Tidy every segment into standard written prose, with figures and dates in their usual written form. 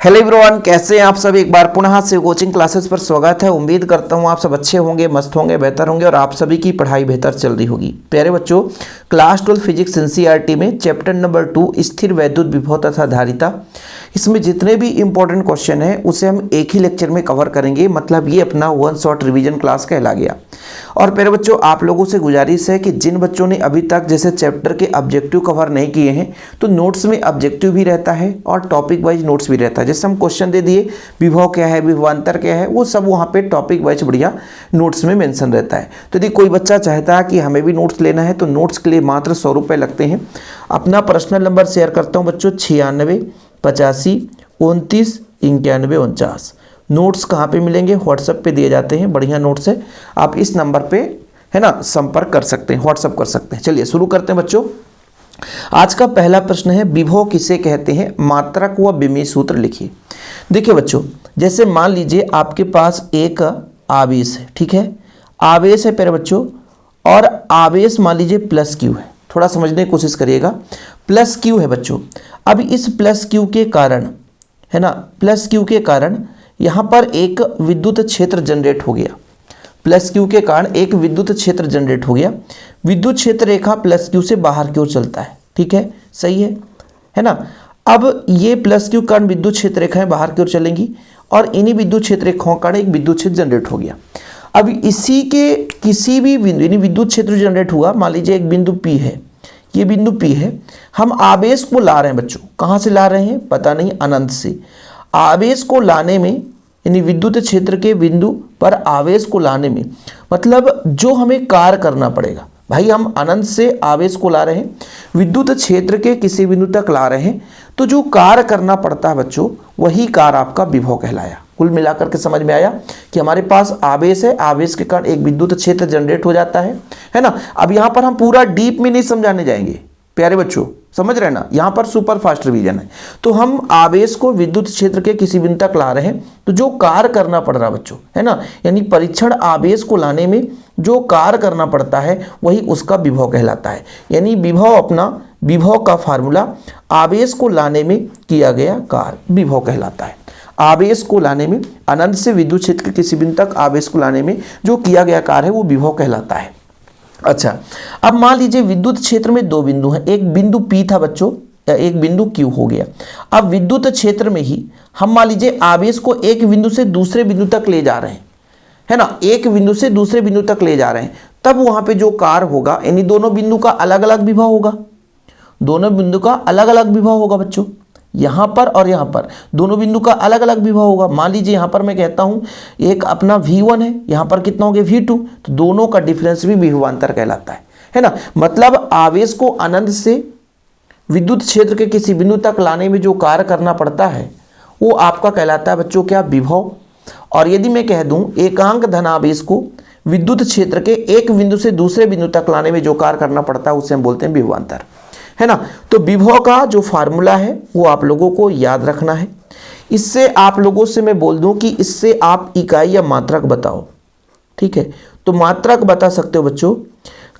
Hello everyone, कैसे हैं आप सब। एक बार पुनः से कोचिंग क्लासेस पर स्वागत है। उम्मीद करता हूं आप सब अच्छे होंगे, मस्त होंगे, बेहतर होंगे और आप सभी की पढ़ाई बेहतर चल रही होगी। प्यारे बच्चों, क्लास 12 फिजिक्स एनसीईआरटी में चैप्टर नंबर 2 स्थिर वैद्युत विभव तथा धारिता, इसमें जितने भी इंपॉर्टेंट क्वेश्चन हैं उसे हम एक ही लेक्चर में कवर करेंगे। मतलब ये अपना वन शॉट रिवीजन क्लास कहला गया। और प्यारे बच्चों, आप लोगों से गुजारिश है कि जिन बच्चों ने अभी तक जैसे चैप्टर के ऑब्जेक्टिव कवर नहीं किए हैं तो नोट्स में ऑब्जेक्टिव भी रहता है और टॉपिक वाइज नोट्स भी रहता है। जैसे हम क्वेश्चन दे दिए विभव क्या है, विभवांतर क्या है, वो सब वहाँ पे टॉपिक वाइज बढ़िया नोट्स में मेंशन रहता है। तो यदि कोई बच्चा चाहता है कि हमें भी नोट्स लेना है तो नोट्स के लिए मात्र 100 रुपये लगते हैं। अपना पर्सनल नंबर शेयर करता हूँ बच्चों, 96 85 29 91 49। नोट्स कहाँ पे मिलेंगे? व्हाट्सएप पे दिए जाते हैं, बढ़िया नोट्स है। आप इस नंबर पे है ना संपर्क कर सकते हैं, व्हाट्सएप कर सकते हैं। चलिए शुरू करते हैं बच्चों। आज का पहला प्रश्न है, विभव किसे कहते हैं? मात्रक व विमीय सूत्र लिखिए। देखिए बच्चों, जैसे मान लीजिए आपके पास एक आवेश है, ठीक है, आवेश है प्यारे बच्चों, और आवेश मान लीजिए प्लस क्यू है। थोड़ा समझने की कोशिश करिएगा। प्लस क्यू है बच्चों। अब इस प्लस क्यू के कारण है ना, प्लस क्यू के कारण यहाँ पर एक विद्युत क्षेत्र जनरेट हो गया। प्लस क्यू के कारण एक विद्युत क्षेत्र जनरेट हो गया। विद्युत क्षेत्र रेखा प्लस क्यू से बाहर की ओर चलता है, ठीक है, सही है ना। अब ये प्लस क्यू कारण विद्युत क्षेत्र रेखाएं बाहर की ओर चलेंगी और इन्हीं विद्युत क्षेत्र रेखाओं कारण एक विद्युत क्षेत्र जनरेट हो गया। अब इसी के किसी भी बिंदु, यानी विद्युत क्षेत्र जनरेट हुआ, मान लीजिए एक बिंदु पी है, ये बिंदु पी है। हम आवेश को ला रहे हैं बच्चों, कहाँ से ला रहे हैं पता नहीं, अनंत से। आवेश को लाने में, यानी विद्युत क्षेत्र के बिंदु पर आवेश को लाने में, मतलब जो हमें कार्य करना पड़ेगा भाई, हम अनंत से आवेश को ला रहे हैं, विद्युत क्षेत्र के किसी बिंदु तक ला रहे हैं, तो जो कार्य करना पड़ता है बच्चों, वही कार्य आपका विभव कहलाया। कुल मिलाकर के समझ में आया कि हमारे पास आवेश है, आवेश के कारण एक विद्युत क्षेत्र जनरेट हो जाता है ना। अब यहाँ पर हम पूरा डीप में नहीं समझाने जाएंगे प्यारे बच्चों, समझ रहे ना, यहाँ पर सुपर फास्ट रिवीजन है। तो हम आवेश को विद्युत क्षेत्र के किसी बिंदु तक ला रहे हैं, तो जो कार्य करना पड़ रहा बच्चों, है ना, यानी परीक्षण आवेश को लाने में जो कार्य करना पड़ता है वही उसका विभव कहलाता है। यानी विभव, अपना विभव का फार्मूला आवेश को लाने में किया गया कार्य विभव कहलाता है। आवेश को लाने में, अनंत से विद्युत क्षेत्र के किसी बिंदु तक आवेश को लाने में जो किया गया कार्य है वो विभव कहलाता है। अच्छा, अब मान लीजिए विद्युत क्षेत्र में दो बिंदु हैं, एक बिंदु P था बच्चों, एक बिंदु Q हो गया। अब विद्युत क्षेत्र में ही हम मान लीजिए आवेश को एक बिंदु से दूसरे बिंदु तक ले जा रहे हैं, है ना, एक बिंदु से दूसरे बिंदु तक ले जा रहे हैं, तब वहां पे जो कार्य होगा, यानी दोनों बिंदु का अलग अलग विभव होगा, दोनों बिंदु का अलग अलग विभव होगा बच्चों, यहाँ पर और यहाँ पर दोनों बिंदु का अलग अलग विभव होगा। मान लीजिए यहाँ पर मैं कहता हूँ एक अपना V1 है, यहाँ पर कितना हो गया V2, तो दोनों का डिफरेंस भी विभवांतर कहलाता है ना। मतलब आवेश को अनंत से विद्युत क्षेत्र के किसी बिंदु तक लाने में जो कार्य करना पड़ता है वो आपका कहलाता है बच्चों क्या? विभव। और यदि मैं कह दूँ एकांक धनावेश को विद्युत क्षेत्र के एक बिंदु से दूसरे बिंदु तक लाने में जो कार्य करना पड़ता है उसे हम बोलते हैं विभवांतर, है ना। तो विभव का जो फार्मूला है वो आप लोगों को याद रखना है। इससे आप लोगों से मैं बोल दूं कि इससे आप इकाई या मात्रक बताओ, ठीक है। तो मात्रक बता सकते हो बच्चों।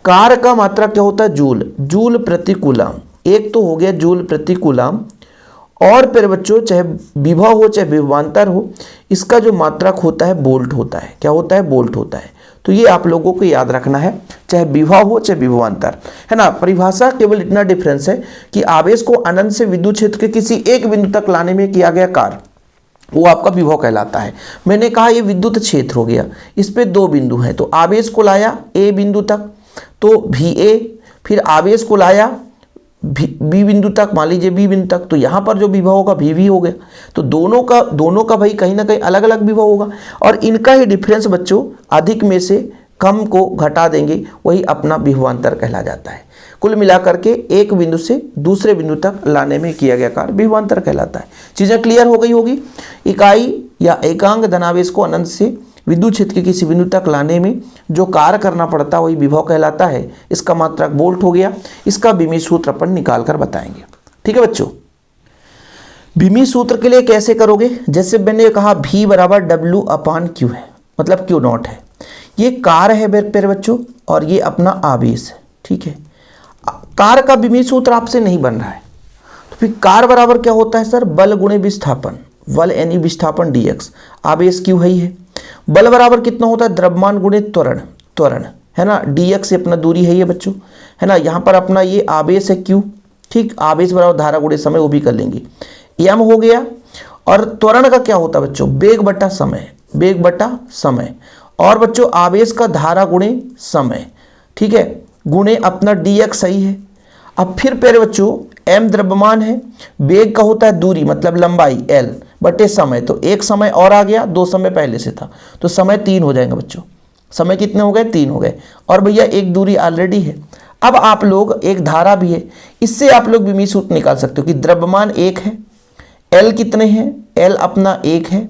कार्य का मात्रक क्या होता है? जूल, जूल प्रति कूलम। एक तो हो गया जूल प्रति कूलम, और फिर बच्चों चाहे विभव हो चाहे विभवांतर हो, इसका जो मात्रक होता है वोल्ट होता है। क्या होता है? वोल्ट होता है। तो ये आप लोगों को याद रखना है, चाहे विभव हो चाहे विभवांतर, है ना। परिभाषा केवल इतना डिफरेंस है कि आवेश को अनंत से विद्युत क्षेत्र के किसी एक बिंदु तक लाने में किया गया कार्य वो आपका विभव कहलाता है। मैंने कहा ये विद्युत क्षेत्र हो गया, इस पे दो बिंदु हैं, तो आवेश को लाया ए बिंदु तक तो VA, फिर आवेश को लाया बी बिंदु तक, मान लीजिए बी बिंदु तक, तो यहाँ पर जो विभव होगा VV हो गया। तो दोनों का भाई कहीं ना कहीं अलग अलग विभव होगा, और इनका ही डिफरेंस बच्चों अधिक में से कम को घटा देंगे, वही अपना विभवांतर कहला जाता है। कुल मिलाकर के एक बिंदु से दूसरे बिंदु तक लाने में किया गया कार्य विभवांतर कहलाता है। चीज़ें क्लियर हो गई होगी। इकाई या एकांक धनावेश को अनंत से विद्युत क्षेत्र के किसी बिंदु तक लाने में जो कार्य करना पड़ता है वही विभव कहलाता है। इसका मात्रक वोल्ट हो गया। इसका विमीय सूत्र अपन निकाल कर बताएंगे, ठीक है बच्चों। विमीय सूत्र के लिए कैसे करोगे? जैसे मैंने कहा V बराबर W/Q है, मतलब Q0 है। ये कार्य है मेरे बच्चों, और ये अपना आवेश है, ठीक है। कार्य का विमीय सूत्र आपसे नहीं बन रहा है, तो फिर कार्य बराबर क्या होता है सर? बल गुणे विस्थापन। बल यानी विस्थापन dx, आवेश q है ही है। बल बराबर कितना होता है, द्रव्यमान गुणित त्वरण, त्वरण है ना, dx से अपना दूरी है ये बच्चों, है ना। यहाँ पर अपना ये आवेश है q, ठीक, आवेश बराबर धारा गुणित समय, वो भी कर लेंगे, m हो गया। और त्वरण का क्या होता है बच्चों, वेग बटा समय, वेग बटा समय, और बच्चों आवेश का धारा गुणे समय, ठीक है, गुणे अपना dx सही है। अब फिर प्यारे बच्चों m द्रव्यमान है, वेग का होता है दूरी मतलब लंबाई l बटे समय, तो एक समय और आ गया, दो समय पहले से था, तो समय 3 हो जाएगा बच्चों। समय कितने हो गए, 3 हो गए। और भैया एक दूरी ऑलरेडी है। अब आप लोग, एक धारा भी है, इससे आप लोग विमीय सूत्र निकाल सकते हो कि द्रव्यमान 1 है, l कितने हैं, l अपना 1 है,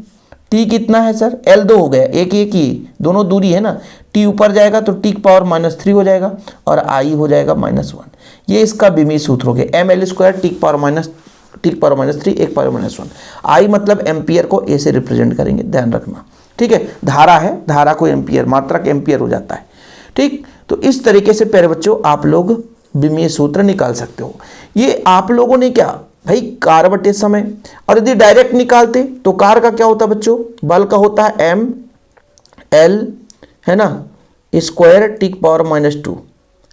t कितना है सर, l 2 हो गया, एक एक ही दोनों दूरी है ना, t ऊपर जाएगा तो t की पावर -3 हो जाएगा और i हो जाएगा -1। ये इसका विमीय सूत्र हो गया, ml स्क्वायर t की पावर -3 1 पावर -1। i मतलब एम्पियर को a से रिप्रेजेंट करेंगे, ध्यान रखना, ठीक है। धारा है, धारा को एम्पियर, मात्रक एम्पियर हो जाता है, ठीक। तो इस तरीके से प्यारे बच्चों आप लोग विमीय सूत्र निकाल सकते हो। ये आप लोगों ने क्या भाई, कार बटे समय, और यदि डायरेक्ट निकालते तो कार का क्या होता है बच्चों, बल का होता है m l है ना स्क्वायर t की पावर -2,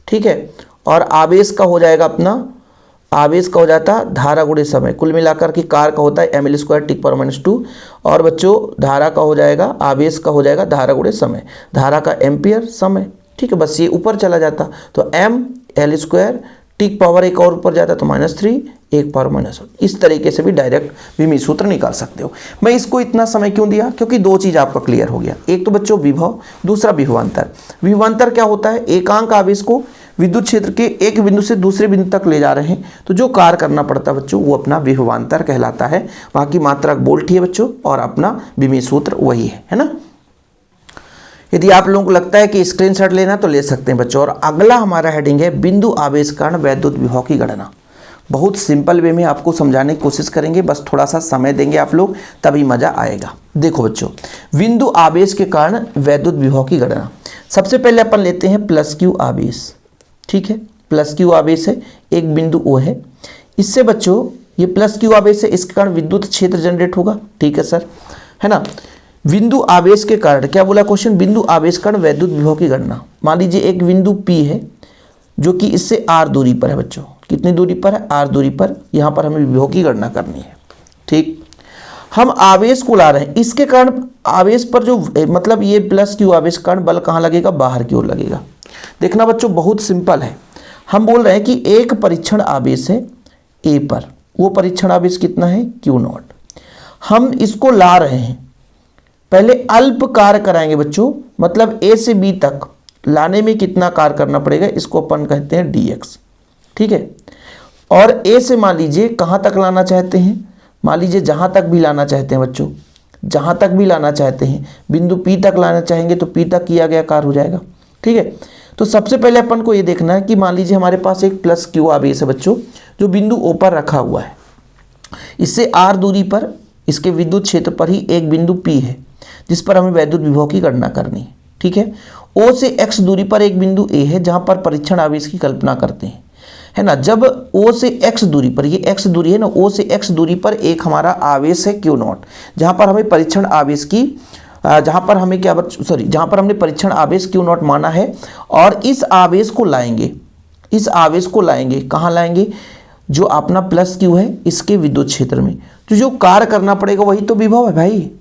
ठीक है। और आवेश का हो जाएगा अपना, आवेश का हो जाता धारा गुणे समय, कुल मिलाकर के कार का होता है ml स्क्वायर t की पावर -2, और बच्चों धारा का हो जाएगा, आवेश का हो जाएगा धारा गुणे समय, धारा का एम्पियर समय, ठीक है। बस ये ऊपर चला जाता तो m l स्क्वायर टी की पावर एक और ऊपर जाता तो -3 1 पावर -1। इस तरीके से भी डायरेक्ट विमीय सूत्र निकाल सकते हो। मैं इसको इतना समय क्यों दिया, क्योंकि दो चीज़ आपका क्लियर हो गया, एक तो बच्चों विभव, दूसरा विभवांतर। विभवांतर क्या होता है, एकांक आवेश को विद्युत क्षेत्र के एक बिंदु से दूसरे बिंदु तक ले जा रहे हैं, तो जो कार्य करना पड़ता है बच्चों वो अपना विभवांतर कहलाता है। वहाँ की मात्रक वोल्ट ही है बच्चों, और अपना विमीय सूत्र वही है ना। यदि आप लोगों को लगता है कि स्क्रीनशॉट लेना तो ले सकते हैं बच्चों। और अगला हमारा हेडिंग है बिंदु आवेश कारण वैद्युत विभव की गणना। बहुत सिंपल वे में आपको समझाने की कोशिश करेंगे, बस थोड़ा सा समय देंगे आप लोग, तभी मजा आएगा। देखो बच्चों, बिंदु आवेश के कारण वैद्युत विभव की गणना। सबसे पहले अपन लेते हैं +q आवेश, ठीक है, +q आवेश है, एक बिंदु O है, इससे बच्चों ये +q आवेश है, इसके कारण विद्युत क्षेत्र जनरेट होगा, ठीक है सर, है ना। बिंदु आवेश के कारण, क्या बोला क्वेश्चन, बिंदु आवेश कारण वैद्युत विभव की गणना। मान लीजिए एक बिंदु P है जो कि इससे r दूरी पर है बच्चों, कितनी दूरी पर है, r दूरी पर, यहाँ पर हमें विभव की गणना करनी है, ठीक। हम आवेश को ला रहे हैं, इसके कारण आवेश पर जो मतलब ये +q आवेश कारण बल कहाँ लगेगा, बाहर की ओर लगेगा। देखना बच्चों बहुत सिंपल है, हम बोल रहे हैं कि एक परीक्षण आवेश है A पर, वो परीक्षण आवेश कितना है Q0, हम इसको ला रहे हैं, पहले अल्प कार्य कराएंगे बच्चों, मतलब A से B तक लाने में कितना कार्य करना पड़ेगा, इसको अपन कहते हैं dx, ठीक है। और A से मान लीजिए कहाँ तक लाना चाहते हैं, मान लीजिए जहाँ तक भी लाना चाहते हैं बच्चों, जहाँ तक भी लाना चाहते हैं, बिंदु P तक लाना चाहेंगे तो P तक किया गया कार्य हो जाएगा, ठीक है। तो सबसे पहले अपन को ये देखना है कि मान लीजिए हमारे पास एक +q आवेश है बच्चों, जो बिंदु O पर रखा हुआ है, इससे r दूरी पर, इसके विद्युत क्षेत्र पर ही एक बिंदु P है जिस पर हमें वैद्युत विभव की गणना करनी है, ठीक है। O से x दूरी पर एक बिंदु A है जहां पर परीक्षण आवेश की कल्पना करते हैं, है ना। जब O से x दूरी पर, ये x दूरी है ना, O से x दूरी पर एक हमारा आवेश है Q0, जहां पर हमें परीक्षण आवेश की, जहां पर हमें क्या जहां पर हमने परीक्षण आवेश Q0 माना है, और इस आवेश को लाएंगे, इस आवेश को लाएंगे, कहाँ लाएंगे, जो अपना +q है इसके विद्युत क्षेत्र में, तो जो कार्य करना पड़ेगा वही तो विभव है भाई।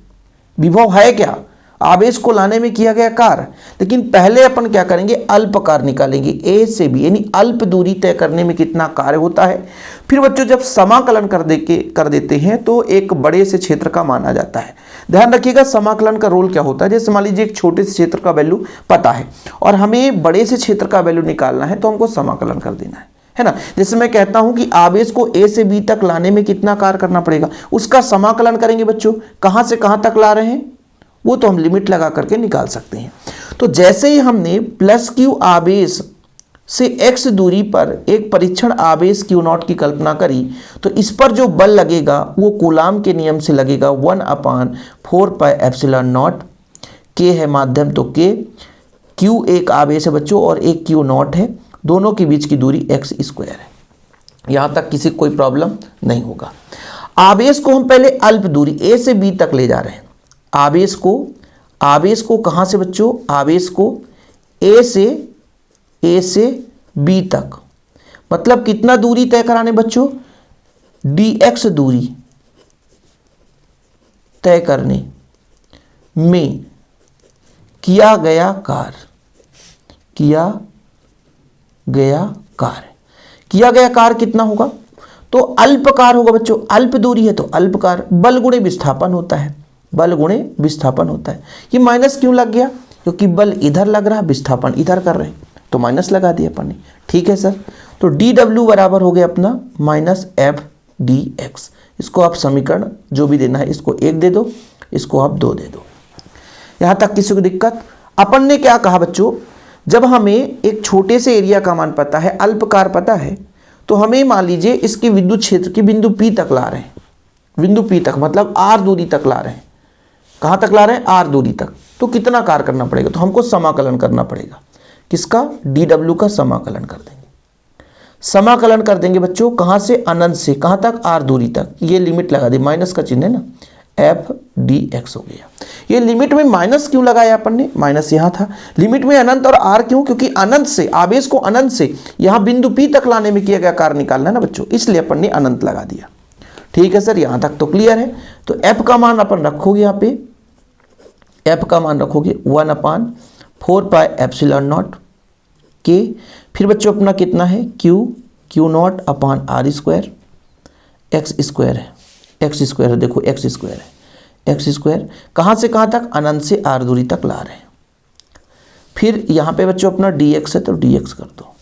विभव है क्या, आवेश को लाने में किया गया कार्य। लेकिन पहले अपन क्या करेंगे, अल्प कार्य निकालेंगे, A से B यानी अल्प दूरी तय करने में कितना कार्य होता है। फिर बच्चों जब समाकलन कर देते हैं तो एक बड़े से क्षेत्र का माना जाता है। ध्यान रखिएगा समाकलन का रोल क्या होता है। जैसे मान लीजिए एक छोटे से क्षेत्र का वैल्यू पता है और हमें बड़े से क्षेत्र का वैल्यू निकालना है, तो हमको समाकलन कर देना है ना। जैसे मैं कहता हूं कि आवेश को A से B तक लाने में कितना कार्य करना पड़ेगा, उसका समाकलन करेंगे बच्चों, कहां से कहां तक ला रहे हैं वो तो हम लिमिट लगा करके निकाल सकते हैं। तो जैसे ही हमने +q आवेश से x दूरी पर एक परीक्षण आवेश Q0 की कल्पना करी, तो इस पर जो बल लगेगा वो कूलाम के नियम से लगेगा 1/4πε0। k है माध्यम तो k, q एक आवेश है बच्चों और एक Q0 है, दोनों के बीच की दूरी x² है। यहाँ तक किसी कोई प्रॉब्लम नहीं होगा। आवेश को हम पहले अल्प दूरी ए से बी तक ले जा रहे हैं। आवेश को कहाँ से बच्चों, आवेश को ए से बी तक, मतलब कितना दूरी तय कराने बच्चों, dx दूरी तय करने में किया गया कार्य कितना होगा, तो अल्प कार्य होगा बच्चों। अल्प दूरी है तो अल्प कार्य, बल गुणे विस्थापन होता है, ये माइनस क्यों लग गया, क्योंकि बल इधर लग रहा है, विस्थापन इधर कर रहे हैं, तो माइनस लगा दिया अपन ने। ठीक है सर, तो dw बराबर हो गया अपना माइनस एफ dx। इसको आप समीकरण जो भी देना है, इसको 1 दे दो, इसको आप 2 दे दो। यहां तक किसी को दिक्कत? अपन ने क्या कहा बच्चों, जब हमें एक छोटे से एरिया का मान पता है, अल्पकार पता है, तो हमें मान लीजिए इसके विद्युत क्षेत्र के बिंदु P तक ला रहे हैं, बिंदु P तक मतलब R दूरी तक ला रहे हैं। कहां तक ला रहे हैं, R दूरी तक। तो कितना कार्य करना पड़ेगा, तो हमको समाकलन करना पड़ेगा। किसका, dw का समाकलन कर देंगे। समाकलन कर देंगे बच्चों, कहां से, अनंत से कहां तक, R दूरी तक। ये लिमिट लगा दी, माइनस का चिन्ह है ना, एफ dx हो गया। ये लिमिट में माइनस क्यों लगाया अपन ने, माइनस यहाँ था। लिमिट में अनंत और आर क्यों, क्योंकि अनंत से, आवेश को अनंत से यहाँ बिंदु P तक लाने में किया गया कार्य निकालना है ना बच्चों, इसलिए अपन ने अनंत लगा दिया। ठीक है सर, यहाँ तक तो क्लियर है। तो एफ का मान अपन रखोगे, यहाँ पे एफ का मान रखोगे 1/4 पाई एप्सिलॉन नॉट के। फिर बच्चों अपना कितना है, Q not upon R square, X square है, देखो एक्स स्क्वायर कहाँ से कहाँ तक, अनंत से आर दूरी तक ला रहे हैं। फिर यहाँ पे बच्चों अपना dx है तो dx कर दो,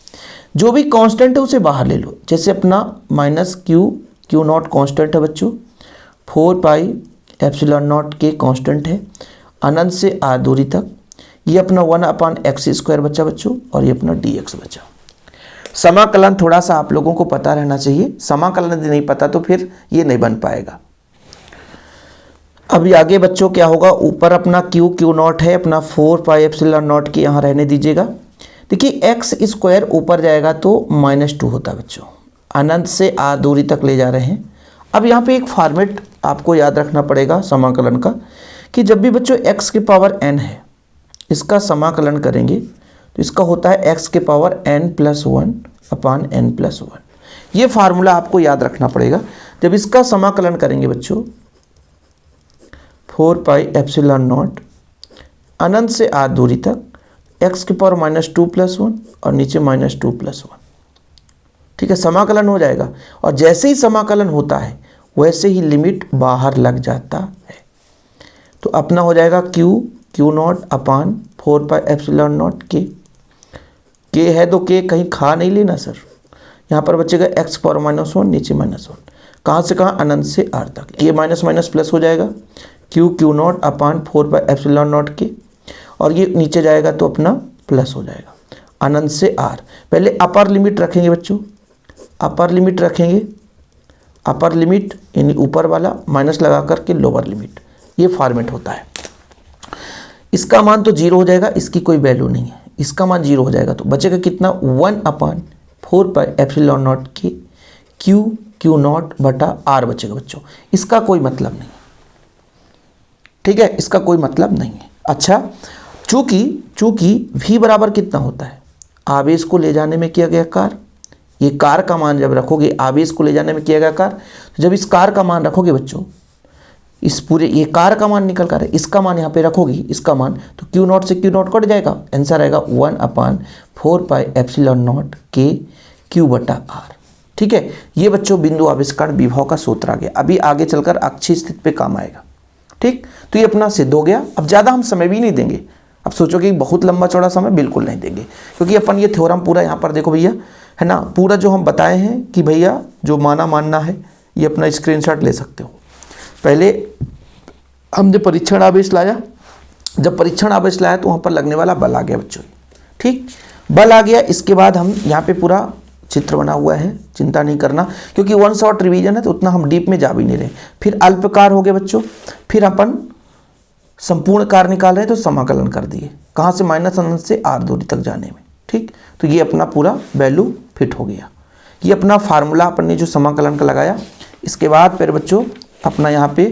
जो भी कांस्टेंट है उसे बाहर ले लो। जैसे अपना माइनस क्यू नॉट कांस्टेंट है बच्चों, 4 पाई एप्सिलॉन नॉट के कांस्टेंट है, अनंत से आर दूरी तक। ये अपना 1/x² बचा बच्चों, और ये अपना dx बचा। समाकलन थोड़ा सा आप लोगों को पता रहना चाहिए, समाकलन यदि नहीं पता तो फिर ये नहीं बन पाएगा। अभी आगे बच्चों क्या होगा, ऊपर अपना क्यू नॉट है, अपना 4 पाई एप्सिलॉन नॉट के यहाँ रहने दीजिएगा। देखिए x² ऊपर जाएगा तो -2 होता है बच्चों, अनंत से आर दूरी तक ले जा रहे हैं। अब यहाँ पे एक फॉर्मेट आपको याद रखना पड़ेगा समाकलन का, कि जब भी बच्चों x की पावर n है, इसका समाकलन करेंगे तो इसका होता है x की पावर n+1 अपान n+1। ये फार्मूला आपको याद रखना पड़ेगा। जब इसका समाकलन करेंगे बच्चों, 4 पाई एप्सिलॉन नॉट अनंत से आर दूरी तक, x की पावर -2+1 और नीचे -2+1। ठीक है, समाकलन हो जाएगा। और जैसे ही समाकलन होता है वैसे ही लिमिट बाहर लग जाता है। तो अपना हो जाएगा Q not upon 4 pi epsilon not के है तो के कहीं खा नहीं लेना सर। यहाँ पर बचेगा x पावर -1 नीचे -1, कहाँ से कहाँ, अनंत से आर तक। ये माइनस माइनस प्लस हो जाएगा, Q not upon 4 pi epsilon not के, और ये नीचे जाएगा तो अपना प्लस हो जाएगा, अनंत से आर। पहले अपर लिमिट रखेंगे बच्चों, अपर लिमिट रखेंगे, अपर लिमिट यानी ऊपर वाला माइनस लगा करके लोअर लिमिट, ये फॉर्मेट होता है। इसका मान तो 0 हो जाएगा, इसकी कोई वैल्यू नहीं है, इसका मान 0 हो जाएगा तो बचेगा कितना, 1/4 पाई एप्सिलॉन नॉट के क्यू नॉट बटा आर बचेगा बच्चों। इसका कोई मतलब नहीं, ठीक है, इसका कोई मतलब नहीं है। अच्छा, चूंकि v बराबर कितना होता है, आवेश को ले जाने में किया गया कार्य। ये कार्य का मान जब रखोगे, आवेश को ले जाने में किया गया कार्य, तो जब इस कार्य का मान रखोगे बच्चों, इस पूरे ये कार्य का मान निकल कर इसका मान यहाँ पे रखोगी, इसका मान, तो क्यू नॉट से क्यू नॉट कट जाएगा, आंसर आएगा 1/4 पाई एप्सिलॉन नॉट के क्यू बटा आर। ठीक है, ये बच्चों बिंदु आवेशकारण विभव का सूत्र आ गया। अभी आगे चलकर अक्षीय स्थिति पे काम आएगा। ठीक, तो ये अपना सिद्ध हो गया। अब ज़्यादा हम समय भी नहीं देंगे। अब सोचोगे कि बहुत लंबा चौड़ा समय, बिल्कुल नहीं देंगे, क्योंकि अपन ये थ्योरम पूरा यहाँ पर देखो भैया, है ना, पूरा जो हम बताए हैं कि भैया जो मानना है, ये अपना स्क्रीनशॉट ले सकते हो। पहले हमने परीक्षण आवेश लाया, जब परीक्षण आवेश लाया तो वहाँ पर लगने वाला बल आ गया बच्चों। ठीक, बल आ गया, इसके बाद हम यहाँ पे पूरा चित्र बना हुआ है, चिंता नहीं करना, क्योंकि 1 शॉट रिवीजन है तो उतना हम डीप में जा भी नहीं रहे। फिर अल्पकार हो गए बच्चों, फिर अपन संपूर्ण कार निकाल रहे हैं तो समाकलन कर दिए, कहाँ से, माइनस अनंत से आर दूरी तक जाने में। ठीक, तो ये अपना पूरा वैल्यू फिट हो गया। ये अपना फार्मूला अपन ने जो समाकलन का लगाया, इसके बाद फिर बच्चों अपना यहाँ पे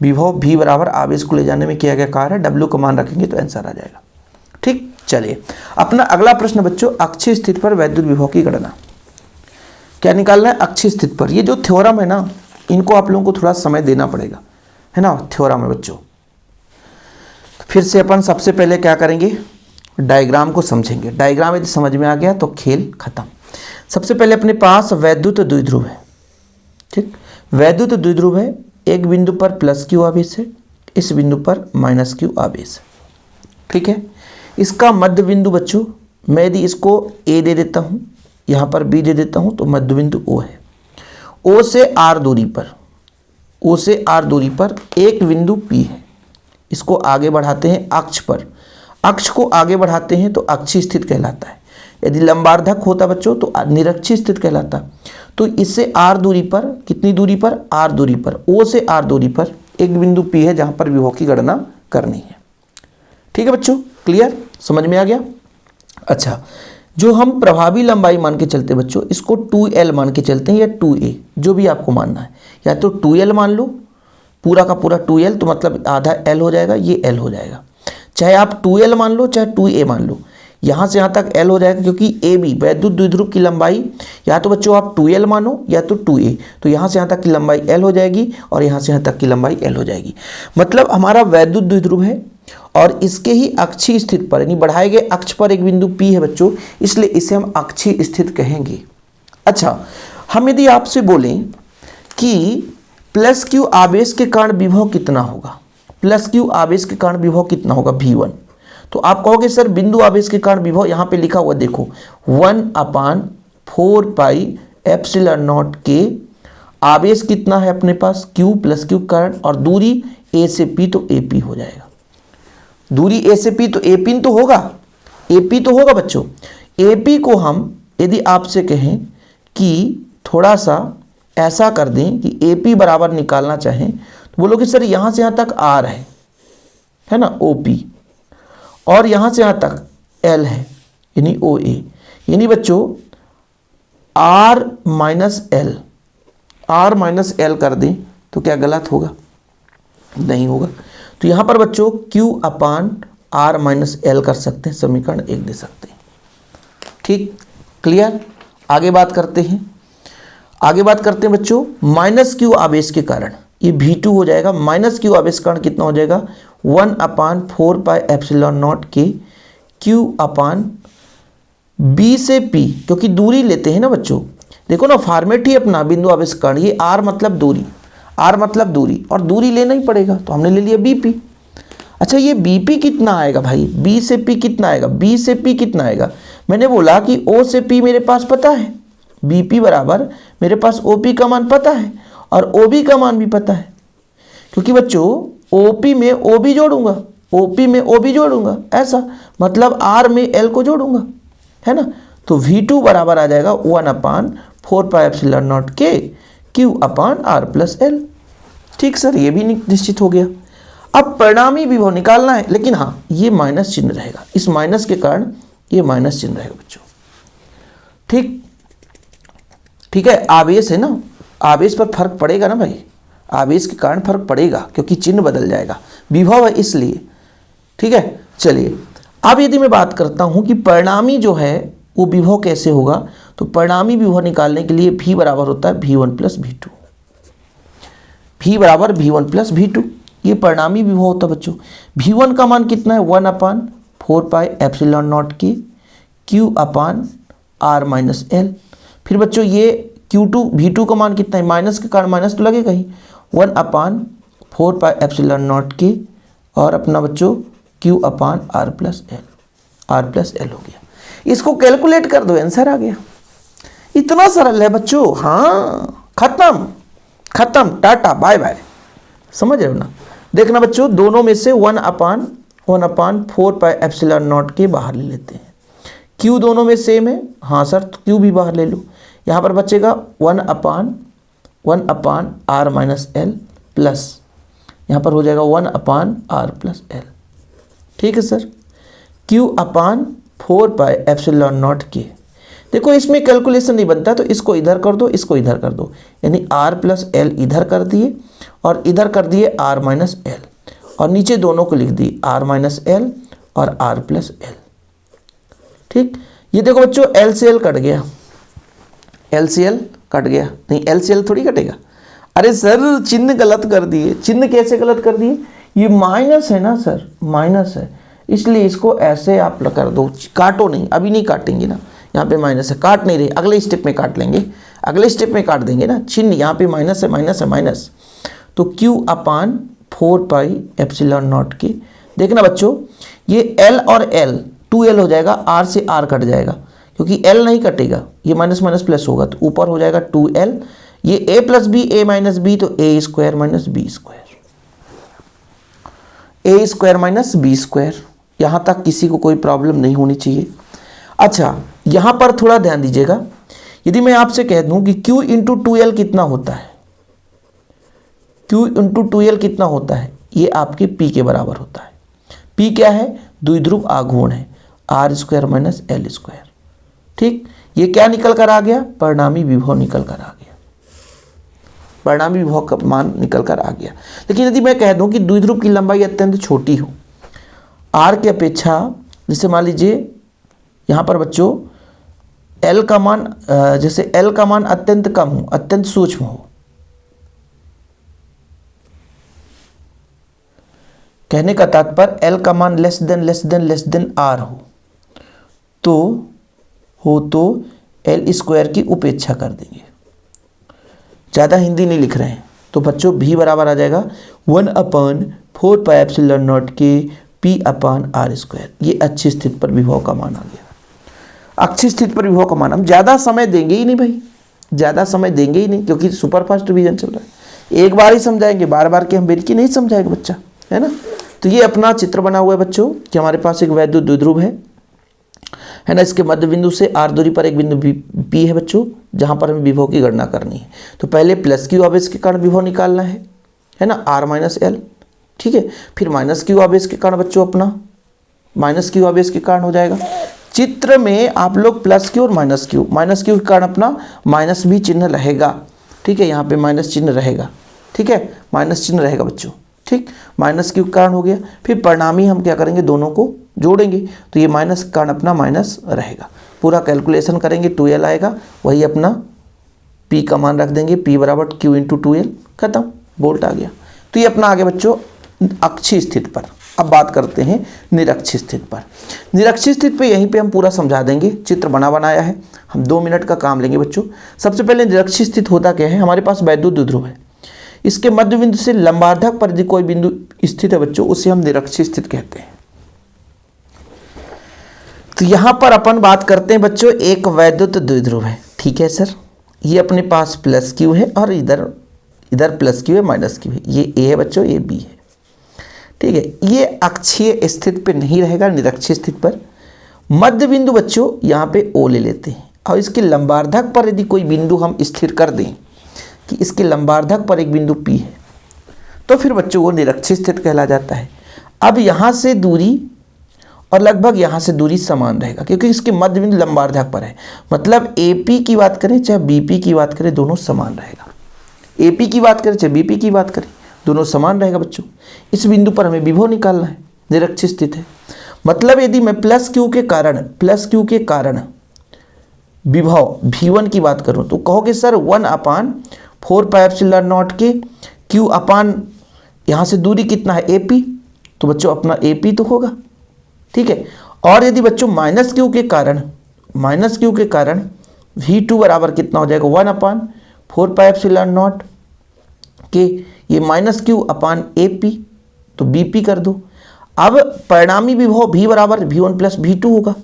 विभव v बराबर आवेश को ले जाने में किया गया कार्य है, W का मान रखेंगे तो आंसर आ जाएगा। ठीक, चलिए अपना अगला प्रश्न बच्चों, अक्षीय स्थिति पर वैद्युत विभव की गणना। क्या निकालना है? अक्षीय स्थिति पर। ये जो थ्योरम है ना, इनको आप लोगों को थोड़ा समय देना पड़ेगा, है ना। थ्योरम है बच्चों। फिर से अपन सबसे पहले क्या करेंगे, डायग्राम को समझेंगे। डायग्राम यदि समझ में आ गया तो खेल खत्म। सबसे पहले अपने पास वैद्युत द्विध्रुव है। ठीक, वैद्युत द्विध्रुव है, एक बिंदु पर प्लस क्यू आवेश है, इस बिंदु पर माइनस क्यू आवेश है। ठीक है, इसका मध्य बिंदु बच्चों, मैं यदि इसको ए दे देता हूँ, यहाँ पर बी दे देता हूँ, तो मध्य बिंदु ओ है। ओ से आर दूरी पर, ओ से आर दूरी पर एक बिंदु पी है। इसको आगे बढ़ाते हैं अक्ष पर, अक्ष को आगे बढ़ाते हैं तो अक्षीय स्थिति कहलाता है। यदि लंबार्धक होता बच्चों तो निरक्षीय स्थिति कहलाता। तो इससे आर दूरी पर, कितनी दूरी पर? आर दूरी पर, ओ से आर दूरी पर एक बिंदु पी है जहां पर विभव की गणना करनी है। ठीक है बच्चों, क्लियर, समझ में आ गया। अच्छा, जो हम प्रभावी लंबाई मान के चलते हैं बच्चों, इसको 2l मान के चलते हैं या 2a, जो भी आपको मानना है। या तो 2l मान लो, पूरा का पूरा 2l, तो मतलब आधा l हो जाएगा, ये l हो जाएगा। चाहे आप 2l मान लो चाहे 2a मान लो, यहाँ से यहाँ तक l हो जाएगा, क्योंकि ए बी वैद्युत द्विध्रुव की लंबाई या तो बच्चों आप 2l मानो या तो 2a, तो यहाँ से यहाँ तक की लंबाई l हो जाएगी और यहाँ से यहाँ तक की लंबाई l हो जाएगी। मतलब हमारा वैद्युत द्विध्रुव है और इसके ही अक्षीय स्थिति पर, यानी बढ़ाए गए अक्ष पर एक बिंदु P है बच्चों, इसलिए इसे हम अक्षीय स्थिति कहेंगे। अच्छा, हम यदि आपसे बोलें कि प्लस क्यू आवेश के कारण विभव कितना होगा, प्लस क्यू आवेश के कारण विभव कितना होगा, V1, तो आप कहोगे सर बिंदु आवेश के कारण विभव यहाँ पे लिखा हुआ देखो 1/4 पाई एप्सिलॉन नॉट के। आवेश कितना है अपने पास, Q प्लस क्यू कारण, और दूरी A से P तो AP हो जाएगा। दूरी A से P तो AP तो होगा, AP तो होगा बच्चों। AP को हम यदि आपसे कहें कि थोड़ा सा ऐसा कर दें कि AP बराबर निकालना चाहें, तो बोलो कि सर यहाँ से यहाँ तक R है ना, OP, और यहाँ से यहाँ तक L है यानी OA, यानी बच्चों R माइनस L कर दें तो क्या गलत होगा? नहीं होगा। तो यहाँ पर बच्चों Q/R माइनस L कर सकते हैं, समीकरण 1 दे सकते हैं। ठीक, क्लियर। आगे बात करते हैं, बच्चों माइनस क्यू आवेश के कारण ये V2 हो जाएगा। माइनस क्यू आवेश के कारण कितना हो जाएगा, 1/4 पाई एप्सिलॉन नॉट के Q/B से P, क्योंकि दूरी लेते हैं ना बच्चों, देखो ना फॉर्मेट ही अपना बिंदु आवेश के कारण, ये R मतलब दूरी, R मतलब दूरी, और दूरी लेना ही पड़ेगा, तो हमने ले लिया BP। अच्छा, ये BP कितना आएगा भाई, B से P कितना आएगा, B से P कितना आएगा? मैंने बोला कि O से P मेरे पास पता है, BP बराबर मेरे पास OP का मान पता है और OB का मान भी पता है, क्योंकि बच्चों OP में OB जोड़ूंगा, OP में OB जोड़ूंगा, ऐसा मतलब R में L को जोड़ूंगा, है ना। तो V2 बराबर आ जाएगा 1/4 पाई एप्सिलॉन नॉट के Q/R प्लस L। ठीक सर, ये भी निश्चित हो गया। अब परिणामी विभव निकालना है, लेकिन हाँ ये माइनस चिन्ह रहेगा, इस माइनस के कारण ये माइनस चिन्ह रहेगा बच्चों। ठीक है, आवेश है ना, आवेश पर फर्क पड़ेगा ना भाई, आवेश के कारण फर्क पड़ेगा क्योंकि चिन्ह बदल जाएगा, विभव है इसलिए। ठीक है, चलिए अब यदि मैं बात करता हूं कि परिणामी जो है वो विभव कैसे होगा, तो परिणामी विभव निकालने के लिए V बराबर होता है V1 प्लस V2। V बराबर V1 प्लस V2, ये परिणामी विभव होता है बच्चों। V1 का मान कितना है, 1/4 पाई एप्सिलॉन नॉट के Q/R माइनस L। फिर बच्चों ये Q2 V2 का मान कितना है, माइनस के कारण माइनस तो लगेगा ही, 1/4 पाई एप्सिलॉन नॉट के, और अपना बच्चों Q/R प्लस L हो गया। इसको कैलकुलेट कर दो, आंसर आ गया। इतना सरल है बच्चों। हाँ, खत्म, टाटा बाय बाय। समझ रहे हो ना। देखना बच्चों, दोनों में से 1/4 पाई एप्सिलॉन नॉट के बाहर ले लेते हैं। Q दोनों में सेम है, हाँ सर, तो Q भी बाहर ले लो। यहाँ पर बचेगा 1/R माइनस L प्लस, यहाँ पर हो जाएगा 1/R प्लस L। ठीक है sir, Q/4 pi epsilon not के, देखो इसमें कैलकुलेशन नहीं बनता, तो इसको इधर कर दो, इसको इधर कर दो, यानी r प्लस एल इधर कर दिए और इधर कर दिए r माइनस एल, और नीचे दोनों को लिख दी r माइनस एल और r प्लस एल। ठीक, ये देखो बच्चों एल से एल कट गया, एल से एल कट गया, नहीं एल से एल थोड़ी कटेगा। अरे सर चिन्ह गलत कर दिए, चिन्ह कैसे गलत कर दिए, ये माइनस है ना सर, माइनस है, इसलिए इसको ऐसे आप कर दो, काटो नहीं, अभी नहीं काटेंगे ना, यहाँ पे माइनस है, काट नहीं रहे, अगले स्टेप में काट लेंगे, अगले स्टेप में काट देंगे ना, चिन्ह यहाँ पे माइनस है, माइनस है, माइनस, तो Q upon 4 pi epsilon not के। देखना बच्चों ये L और L 2L हो जाएगा, R से R कट जाएगा, क्योंकि L नहीं कटेगा, ये माइनस माइनस प्लस होगा, तो ऊपर हो जाएगा 2L, ये a plus B, a minus B, तो a square minus B square, a square minus B square. यहाँ तक किसी को कोई प्रॉब्लम नहीं होनी चाहिए। अच्छा यहाँ पर थोड़ा ध्यान दीजिएगा, यदि मैं आपसे कह दूं कि Q इंटू 2L कितना होता है, Q इंटू 2L कितना होता है, ये आपके P के बराबर होता है। P क्या है, द्विध्रुव आघूर्ण है, R square minus L square. ठीक, ये क्या निकल कर आ गया, परिणामी विभव निकल कर आ गया, परिणामी विभव का मान निकल कर आ गया। लेकिन यदि मैं कह दूं कि द्विध्रुव की लंबाई अत्यंत छोटी हो, R की अपेक्षा, जैसे मान लीजिए यहाँ पर बच्चों L का मान, जैसे L का मान अत्यंत कम हो, अत्यंत सूक्ष्म हो, कहने का तात्पर्य L का मान लेस देन R हो तो L स्क्वायर की उपेक्षा कर देंगे। ज़्यादा हिंदी नहीं लिख रहे हैं, तो बच्चों भी बराबर आ जाएगा 1/4 पाई एप्सिलॉन नॉट के P अपान R स्क्वायर। ये अच्छी स्थिति पर विभव का मान आ गया। अच्छी स्थिति पर विभव का मान, हम ज़्यादा समय देंगे ही नहीं भाई, ज़्यादा समय देंगे ही नहीं, क्योंकि सुपरफास्ट रिवीजन चल रहा है, एक बार ही समझाएंगे, बार बार के हम बेरकी नहीं समझाएंगे बच्चा, है ना। तो ये अपना चित्र बना हुआ है बच्चों कि हमारे पास एक वैद्युत द्विध्रुव है ना, इसके मध्य बिंदु से r दूरी पर एक बिंदु P है बच्चों, जहाँ पर हमें विभव की गणना करनी है। तो पहले प्लस Q आवेश के कारण विभव निकालना है ना, R माइनस एल, ठीक है। फिर माइनस Q आवेश के कारण बच्चों अपना माइनस Q आवेश के कारण हो जाएगा। चित्र में आप लोग प्लस Q और माइनस Q के कारण अपना माइनस भी चिन्ह रहेगा, ठीक है, यहाँ पे माइनस चिन्ह रहेगा, ठीक है, माइनस चिन्ह रहेगा बच्चों, ठीक, माइनस Q के कारण हो गया। फिर परिणामी हम क्या करेंगे, दोनों को जोड़ेंगे, तो ये माइनस के कारण अपना माइनस रहेगा। पूरा कैलकुलेशन करेंगे, 2L आएगा, वही अपना P का मान रख देंगे, P बराबर Q इंटू 2L, खत्म, बोल्ट आ गया। तो ये अपना आ गया बच्चों अक्षीय स्थिति पर। अब बात करते हैं निरक्षीय स्थिति पर। निरक्षीय स्थिति पे यहीं पे हम पूरा समझा देंगे, चित्र बनाया है, हम 2 मिनट का काम लेंगे बच्चों। सबसे पहले निरक्षीय स्थिति होता क्या है, हमारे पास वैद्युत द्विध्रुव है, इसके मध्य बिंदु से लंबार्धक पर यदि कोई बिंदु स्थित है बच्चों, उसे हम निरक्षीय स्थिति कहते हैं। तो यहां पर अपन बात करते हैं बच्चों, एक वैद्युत द्विध्रुव है, ठीक है सर, ये अपने पास प्लस Q है और इधर प्लस Q है, माइनस Q है, ये A है बच्चों, ये B है, ठीक है। ये अक्षीय स्थिति पे नहीं रहेगा, निरक्षीय स्थिति पर। मध्य बिंदु बच्चों यहाँ पे O ले लेते हैं, और इसके लंबार्धक पर यदि कोई बिंदु हम स्थिर कर दें कि इसके लंबार्धक पर एक बिंदु P है, तो फिर बच्चों वो निरक्षीय स्थिति कहला जाता है। अब यहाँ से दूरी और लगभग यहाँ से दूरी समान रहेगा, क्योंकि इसके मध्य बिंदु लंबार्धक पर है, मतलब AP की बात करें चाहे BP की बात करें, दोनों समान रहेगा। AP की बात करें चाहे BP की बात करें, दोनों समान रहेगा बच्चों। इस बिंदु पर हमें विभव निकालना है, निरक्षीय स्थिति है। मतलब यदि मैं प्लस Q के कारण विभव V1 की बात करूं, तो कहोगे सर 1/4 पाई एप्सिलॉन नॉट के Q अपान यहाँ से दूरी कितना है AP, तो बच्चों अपना AP तो होगा, ठीक है। और यदि बच्चों माइनस Q के कारण V2 बराबर कितना हो जाएगा, 1/4 पाई एप्सिलॉन नॉट के ये माइनस Q अपान AP, तो BP कर दो। अब परिणामी विभव V बराबर V1 प्लस V2 होगा,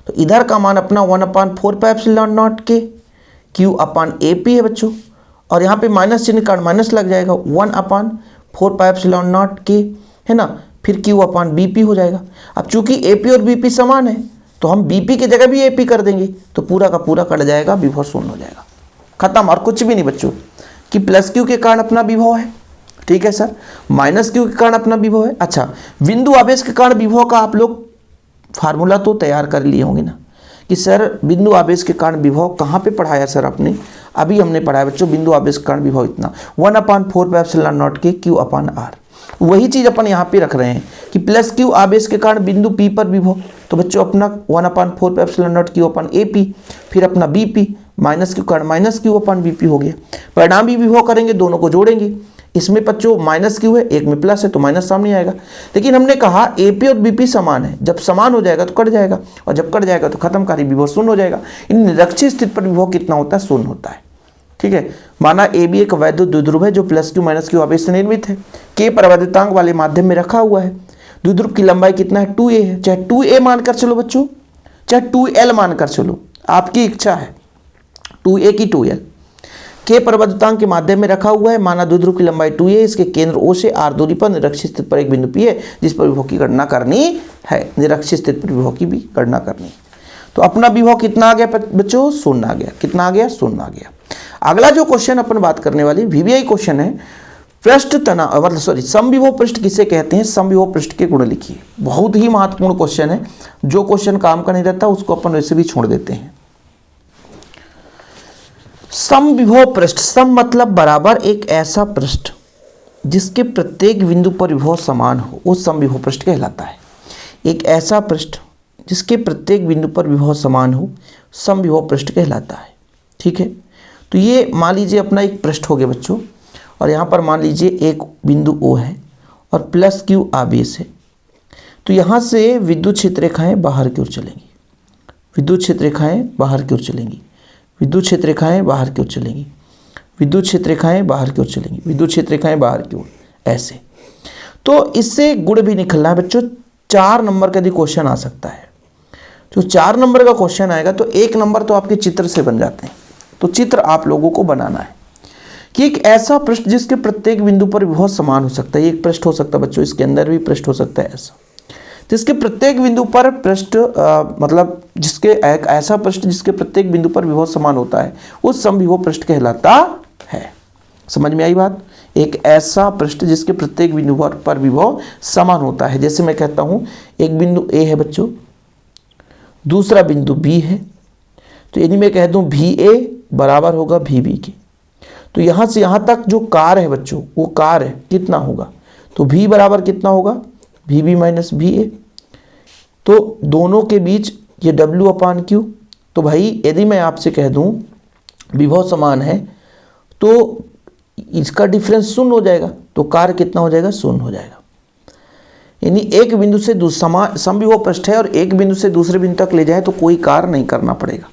तो इधर का मान अपना 1/4 पाई एप्सिलॉन नॉट के Q अपान AP है बच्चों, और यहाँ पे माइनस चिन्ह कारण माइनस लग जाएगा, 1/4 पाई एप्सिलॉन नॉट के, है ना, फिर Q अपान BP हो जाएगा। अब चूंकि AP और BP समान है, तो हम BP की जगह भी AP कर देंगे, तो पूरा का पूरा कट जाएगा, विभव शून्य हो जाएगा, खत्म। और कुछ भी नहीं बच्चों, कि प्लस Q के कारण अपना विभव है, ठीक है सर, माइनस Q के कारण अपना विभव है। अच्छा, बिंदु आवेश के कारण विभव का आप लोग फार्मूला तो तैयार कर लिए होंगे ना, कि सर बिंदु आवेश के कारण विभव कहाँ पे पढ़ाया सर आपने? अभी हमने पढ़ाया बच्चों, बिंदु आवेश के कारण विभव इतना 1/4πε0 के Q/R। वही चीज अपन यहाँ पे रख रहे हैं कि प्लस Q आवेश के कारण बिंदु P पर विभव, तो बच्चों अपना 1/4πε0 Q/AP, फिर अपना BP माइनस Q कारण माइनस Q/BP हो गया। परिणामी विभव करेंगे, दोनों को जोड़ेंगे, इसमें बच्चों माइनस Q है, एक में प्लस है तो माइनस सामने आएगा। लेकिन हमने कहा AP और BP समान है, जब समान हो जाएगा तो कट जाएगा, और जब कट जाएगा तो खत्मकारी विभव शून्य हो जाएगा। इन निरक्षीय स्थिति पर विभव कितना होता है? शून्य होता है। ठीक है, माना AB एक वैद्युत द्विध्रुव है जो प्लस Q माइनस Q आवेश से निर्मित है, K प्रवैद्युतांक वाले माध्यम में रखा हुआ है, द्विध्रुव की लंबाई कितना है? 2a है। चाहे 2a मानकर चलो बच्चों, चाहे 2l मानकर चलो, आपकी इच्छा है, 2a की 2l। K प्रवैद्युतांक के माध्यम में रखा हुआ है, माना द्विध्रुव की लंबाई 2a, इसके केंद्र O से R दूरी पर निरक्षीय स्थिति पर एक बिंदु P है जिस पर विभव की गणना करनी है। निरक्षीय स्थिति पर विभव की भी गणना करनी है। तो अपना विभव कितना आ गया बच्चों? शून्य आ गया। कितना आ गया? शून्य आ गया। अगला जो क्वेश्चन अपन बात करने वाली VBI क्वेश्चन है, पृष्ठ तनाव मतलब सॉरी समविभव पृष्ठ किसे कहते हैं? समविभव पृष्ठ के गुण लिखिए। बहुत ही महत्वपूर्ण क्वेश्चन है, जो क्वेश्चन काम का नहीं रहता उसको अपन वैसे भी छोड़ देते हैं। समविभव पृष्ठ, सम मतलब बराबर, एक ऐसा पृष्ठ जिसके प्रत्येक बिंदु पर विभव समान हो, वो समविभव पृष्ठ कहलाता है। एक ऐसा पृष्ठ जिसके प्रत्येक बिंदु पर विभव समान हो, समविभव पृष्ठ कहलाता है। ठीक है, तो ये मान लीजिए अपना एक पृष्ठ हो गया बच्चों, और यहाँ पर मान लीजिए एक बिंदु O है और प्लस Q आवेश है। तो यहाँ से विद्युत क्षेत्र रेखाएं बाहर की ओर चलेंगी, विद्युत क्षेत्र रेखाएं बाहर की ओर चलेंगी, विद्युत क्षेत्र रेखाएं बाहर की ओर चलेंगी, विद्युत क्षेत्र रेखाएं बाहर की ओर चलेंगी, विद्युत क्षेत्र रेखाएं बाहर की ओर, ऐसे। तो इससे गुण भी निकलना है बच्चों। 4 नंबर का यदि क्वेश्चन आ सकता है, तो 4 नंबर का क्वेश्चन आएगा तो 1 नंबर तो आपके चित्र से बन जाते हैं। तो चित्र आप लोगों को बनाना है कि एक ऐसा पृष्ठ जिसके प्रत्येक बिंदु पर विभव समान हो सकता है। एक पृष्ठ हो सकता है बच्चों, इसके अंदर भी पृष्ठ हो सकता है ऐसा, जिसके प्रत्येक बिंदु पर पृष्ठ मतलब जिसके एक ऐसा पृष्ठ जिसके प्रत्येक बिंदु पर विभव समान होता है, वो समविभव पृष्ठ कहलाता है। समझ में आई बात? एक ऐसा पृष्ठ जिसके प्रत्येक बिंदु पर विभव समान होता है। जैसे मैं कहता हूं एक बिंदु A है बच्चों, दूसरा बिंदु B है, तो यदि मैं कह दूं VA बराबर होगा VB के, तो यहां से यहां तक जो कार है बच्चों, वो कार है कितना होगा? तो V बराबर कितना होगा? VB minus VA। तो दोनों के बीच ये W/Q। तो भाई यदि मैं आपसे कह दूं विभव समान है तो इसका डिफरेंस शून्य हो जाएगा, तो कार कितना हो जाएगा? शून्य हो जाएगा। यानी एक बिंदु से समविभव पृष्ठ है और एक बिंदु से दूसरे बिंदु तक ले जाए तो कोई कार्य नहीं करना पड़ेगा,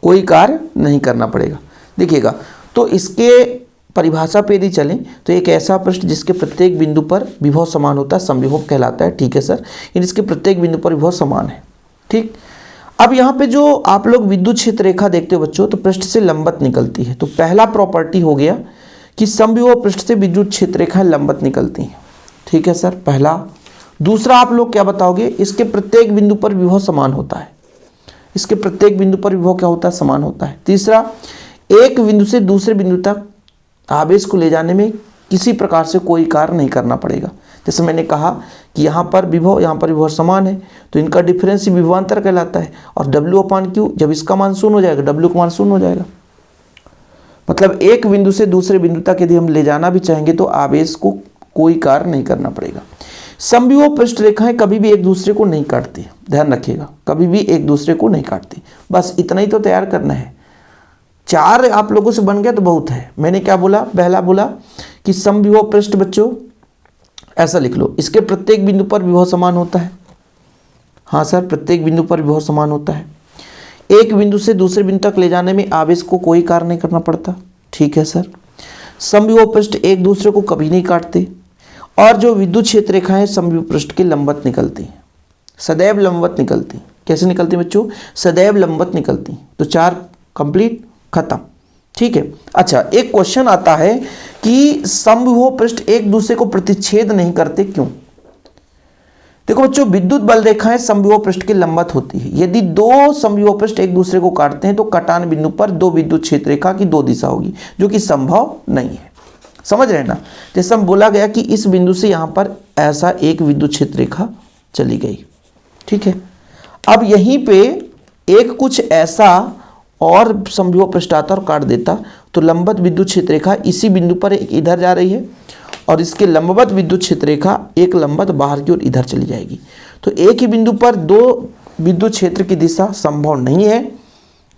कोई कार्य नहीं करना पड़ेगा। देखिएगा, तो इसके परिभाषा पे यदि चलें तो एक ऐसा पृष्ठ जिसके प्रत्येक बिंदु पर विभव समान होता है समविभव कहलाता है। ठीक है सर, यानी इसके प्रत्येक बिंदु पर विभव समान है। ठीक, अब यहाँ पे जो आप लोग विद्युत क्षेत्र रेखा देखते हो बच्चों, तो पृष्ठ से लंबवत निकलती है। तो पहला प्रॉपर्टी हो गया कि समविभव पृष्ठ से विद्युत क्षेत्र रेखाएं लंबवत निकलती हैं। ठीक है सर, पहला। दूसरा आप लोग क्या बताओगे? इसके प्रत्येक बिंदु पर विभव समान होता है। इसके प्रत्येक बिंदु पर विभव क्या होता है? समान होता है। तीसरा, एक बिंदु से दूसरे बिंदु तक आवेश को ले जाने में किसी प्रकार से कोई कार्य नहीं करना पड़ेगा। जैसे मैंने कहा कि यहाँ पर विभव समान है, तो इनका डिफरेंस ही विभवांतर कहलाता है। और W/Q, जब इसका मान शून्य हो जाएगा, W का मान शून्य हो जाएगा। मतलब एक बिंदु से दूसरे बिंदु तक यदि हम ले जाना भी चाहेंगे तो आवेश को कोई कार्य नहीं करना पड़ेगा। समविभव पृष्ठ रेखाएं कभी भी एक दूसरे को नहीं काटती, ध्यान रखिएगा, कभी भी एक दूसरे को नहीं काटती। बस इतना ही तो तैयार करना है। 4 आप लोगों से बन गया तो बहुत है। मैंने क्या बोला? पहला बोला कि समविभव पृष्ठ बच्चों ऐसा लिख लो, इसके प्रत्येक बिंदु पर विभव समान होता है। हाँ सर, प्रत्येक बिंदु पर विभव समान होता है। एक बिंदु से दूसरे बिंदु तक ले जाने में आवेश को कोई कार्य नहीं करना पड़ता। ठीक है सर। समविभव पृष्ठ एक दूसरे को कभी नहीं काटते, और जो विद्युत क्षेत्र रेखाएं समविभव पृष्ठ के लंबवत निकलती हैं, सदैव लंबवत निकलती। कैसे निकलती बच्चों? सदैव लंबवत निकलती। तो 4 कंप्लीट, खत्म। ठीक है। अच्छा, एक क्वेश्चन आता है कि समविभव पृष्ठ एक दूसरे को प्रतिच्छेद नहीं करते, क्यों? देखो बच्चों, विद्युत बल रेखाएं समविभव पृष्ठ के लंबवत होती है। यदि 2 समविभव पृष्ठ एक दूसरे को काटते हैं तो कटान बिंदु पर 2 विद्युत क्षेत्र रेखा की 2 दिशा होगी, जो कि संभव नहीं है। समझ रहे ना? जैसे हम बोला गया कि इस बिंदु से यहां पर ऐसा एक विद्युत क्षेत्र रेखा चली गई। ठीक है। अब यहीं पे एक कुछ ऐसा और समविभव पृष्ठ आता और काट देता तो लंबवत विद्युत क्षेत्र रेखा इसी बिंदु पर एक इधर जा रही है और इसके लंबवत विद्युत क्षेत्र रेखा एक लंबवत बाहर की ओर इधर चली जाएगी। तो एक ही बिंदु पर दो विद्युत क्षेत्र की दिशा संभव नहीं है,